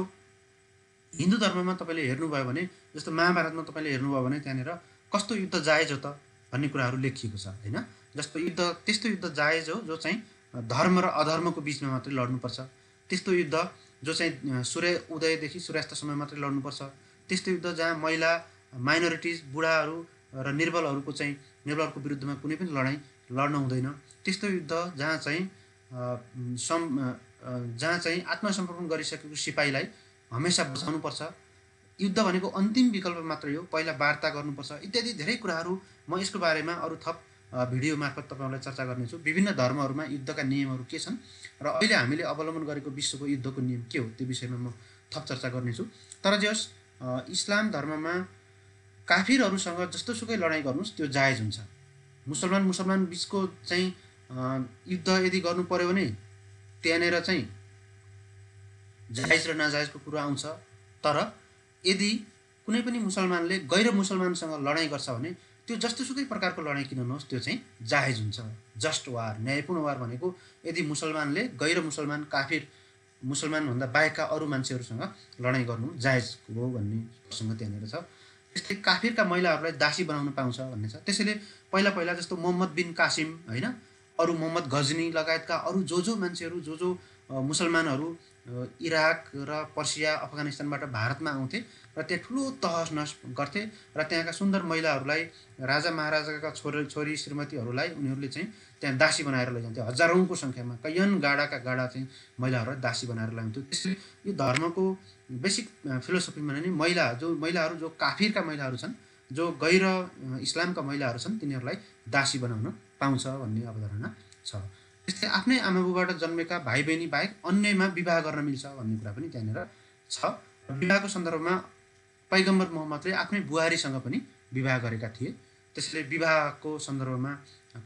हिन्दू धर्ममा तपाईँले हेर्नुभयो भने, जस्तो महाभारतमा तपाईँले हेर्नुभयो भने त्यहाँनिर कस्तो युद्ध जायज हो त भन्ने कुराहरू लेखिएको छ होइन। जस्तो युद्ध त्यस्तो युद्ध जायज हो जो चाहिँ धर्म र अधर्मको बिचमा मात्रै लड्नुपर्छ। त्यस्तो युद्ध जो चाहिँ सूर्य उदयदेखि सूर्यास्तसम्म मात्रै लड्नुपर्छ। त्यस्तो युद्ध जहाँ महिला, माइनोरिटिज, बुढाहरू र निर्बलहरूको विरुद्धमा कुनै पनि लडाइँ लड्न हुँदैन। त्यस्तो युद्ध जहाँ चाहिँ आत्मसमर्पण गरिसकेको सिपाहीलाई हमेसा बचाउनुपर्छ। युद्ध भनेको अन्तिम विकल्प मात्रै हो, पहिला वार्ता गर्नुपर्छ, इत्यादि धेरै कुराहरू म यसको बारेमा अरू थप भिडियो मार्फत तपाईँहरूलाई चर्चा गर्नेछु। विभिन्न धर्महरूमा युद्धका नियमहरू के छन् र अहिले हामीले अवलम्बन गरेको विश्वको युद्धको नियम के हो, त्यो विषयमा म थप चर्चा गर्नेछु। तर जे होस्, इस्लाम धर्ममा काफिरहरूसँग जस्तोसुकै लडाइँ गर्नुहोस् त्यो जायज हुन्छ। मुसलमान बिचको चाहिँ युद्ध यदि गर्नु पर्यो भने त्यहाँनिर चाहिँ जायज र नाजायजको कुरा आउँछ। तर यदि कुनै पनि मुसलमानले गैर मुसलमानसँग लडाइँ गर्छ भने त्यो जस्तोसुकै प्रकारको लडाइँ किन नहोस् त्यो चाहिँ जायज हुन्छ। जस्ट वार, न्यायपूर्ण वार भनेको यदि मुसलमानले गैर मुसलमान काफिर, मुसलमानभन्दा बाहेकका अरू मान्छेहरूसँग लडाइँ गर्नु जायज हो भन्ने प्रसङ्ग त्यहाँनिर छ। त्यस्तै काफिरका महिलाहरूलाई दासी बनाउन पाउँछ भन्ने छ। त्यसैले पहिला जस्तो मोहम्मद बिन कासिम होइन, अरू मोहम्मद गजनी लगायतका अरू जो मान्छेहरू, जो मुसलमानहरू इराक र पर्सिया, अफगानिस्तानबाट भारतमा आउँथे र त्यहाँ ठुलो तहस नहस गर्थे र त्यहाँका सुन्दर महिलाहरूलाई, राजा महाराजाका छोरी श्रीमतीहरूलाई उनीहरूले चाहिँ त्यहाँ दासी बनाएर लैजान्थे। हजारौँको सङ्ख्यामा कैयन गाडाका गाडा चाहिँ महिलाहरूलाई दासी बनाएर ल्याउँथ्यो। त्यसैले यो धर्मको बेसिक फिलोसफीमा नै महिलाहरू जो काफिरका महिलाहरू छन्, जो गैर इस्लामका महिलाहरू छन्, तिनीहरूलाई दासी बनाउन पाउँछ भन्ने अवधारणा छ। त्यस्तै आफ्नै आमाबुबाट जन्मेका भाइ बहिनी बाहेक अन्यमा विवाह गर्न मिल्छ भन्ने कुरा पनि त्यहाँनिर छ। विवाहको सन्दर्भमा पैगम्बर मोहम्मदले आफ्नै बुहारीसँग पनि विवाह गरेका थिए। त्यसैले विवाहको सन्दर्भमा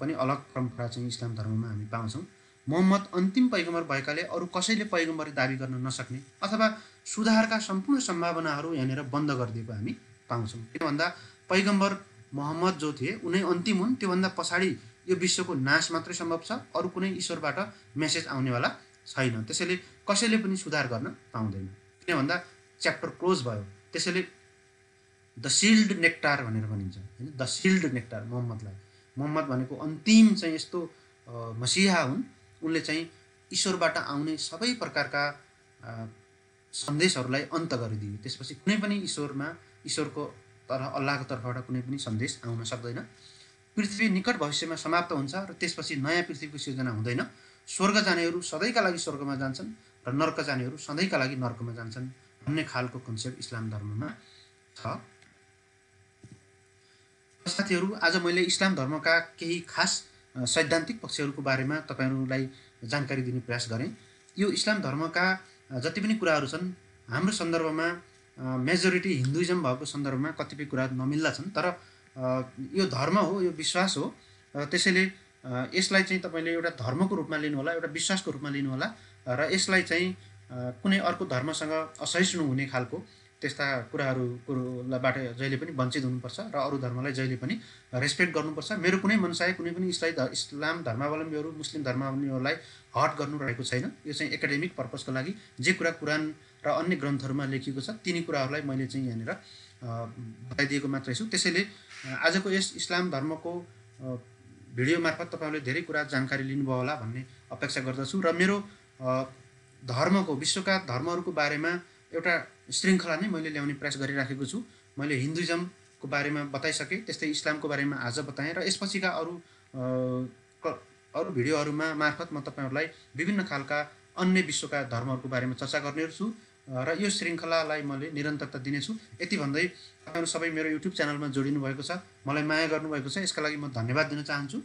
पनि अलग परम्परा चाहिँ इस्लाम धर्ममा हामी पाउँछौँ। मोहम्मद अन्तिम पैगम्बर भएकाले अरू कसैले पैगम्बरी दाबी गर्न नसक्ने अथवा सुधारका सम्पूर्ण सम्भावनाहरू यहाँनिर बन्द गरिदिएको हामी पाउँछौँ। किन भन्दा पैगम्बर मोहम्मद जो थिए उनै अन्तिम हुन्, त्योभन्दा पछाडि यो विश्वको नाश मात्रै सम्भव छ, अरू कुनै ईश्वरबाट मेसेज आउनेवाला छैन। त्यसैले कसैले पनि सुधार गर्न पाउँदैन, किन भन्दा च्याप्टर क्लोज भयो। त्यसैले द सिल्ड नेक्टार भनेर भनिन्छ होइन, द सिल्ड नेक्टार मोहम्मद भनेको अन्तिम चाहिँ यस्तो मसिहा हुन्, उनले चाहिँ ईश्वरबाट आउने सबै प्रकारका सन्देशहरूलाई अन्त गरिदिए। त्यसपछि कुनै पनि ईश्वरको अल्लाहको तर्फबाट कुनै पनि सन्देश आउन सक्दैन। पृथ्वी निकट भविष्यमा समाप्त हुन्छ र त्यसपछि नयाँ पृथ्वीको सिर्जना हुँदैन। स्वर्ग जानेहरू सधैँका लागि स्वर्गमा जान्छन् र नर्क जानेहरू सधैँका लागि नर्कमा जान्छन् भन्ने खालको कन्सेप्ट इस्लाम धर्ममा छ। साथीहरू, आज मैले इस्लाम धर्मका केही खास सैद्धान्तिक पक्षहरूको बारेमा तपाईँहरूलाई जानकारी दिने प्रयास गरेँ। यो इस्लाम धर्मका जति पनि कुराहरू छन् हाम्रो सन्दर्भमा मेजोरिटी हिन्दुइजम भएको सन्दर्भमा कतिपय कुराहरू नमिल्ला छन्, तर यो धर्म हो, यो विश्वास हो। त्यसैले यसलाई चाहिँ तपाईँले एउटा धर्मको रूपमा लिनुहोला, एउटा विश्वासको रूपमा लिनुहोला र यसलाई चाहिँ कुनै अर्को धर्मसँग असहिष्णु हुने खालको त्यस्ता कुराहरूबाट जहिले पनि वञ्चित हुनुपर्छ र अरू धर्मलाई जहिले पनि रेस्पेक्ट गर्नुपर्छ। मेरो कुनै मनसाय कुनै पनि इस्लाम धर्मावलम्बीहरू, मुस्लिम धर्मावलम्बीहरूलाई हट गर्नु रहेको छैन। यो चाहिँ एकाडेमिक पर्पजको लागि जे कुरा कुरान र अन्य ग्रन्थहरूमा लेखिएको छ तिनी कुराहरूलाई मैले चाहिँ यहाँनिर बताइदिएको मात्रै छु। त्यसैले आजको यस इस्लाम धर्मको भिडियो मार्फत तपाईँहरूले धेरै कुरा जानकारी लिनुभयो होला भन्ने अपेक्षा गर्दछु र मेरो धर्मको, विश्वका धर्महरूको बारेमा एउटा श्रृङ्खला नै मैले ल्याउने प्रयास गरिराखेको छु। मैले हिन्दुइजमको बारेमा बताइसकेँ, त्यस्तै इस्लामको बारेमा आज बताएँ र यसपछिका अरू भिडियोहरूमा मार्फत म तपाईँहरूलाई विभिन्न खालका अन्य विश्वका धर्महरूको बारेमा चर्चा गर्नेछु र यो श्रृङ्खलालाई मैले निरन्तरता दिनेछु। यति भन्दै तपाईँहरू सबै मेरो युट्युब च्यानलमा जोडिनु भएको छ, मलाई माया गर्नुभएको छ, यसका लागि म धन्यवाद दिन चाहन्छु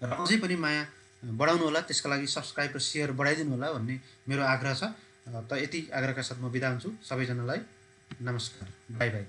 र अझै पनि माया बढाउनु होला, त्यसका लागि सब्सक्राइब र सेयर बढाइदिनु होला भन्ने मेरो आग्रह छ। त यति आग्रहका साथ म बिदा हुन्छु। सबैजनालाई नमस्कार, बाई बाई।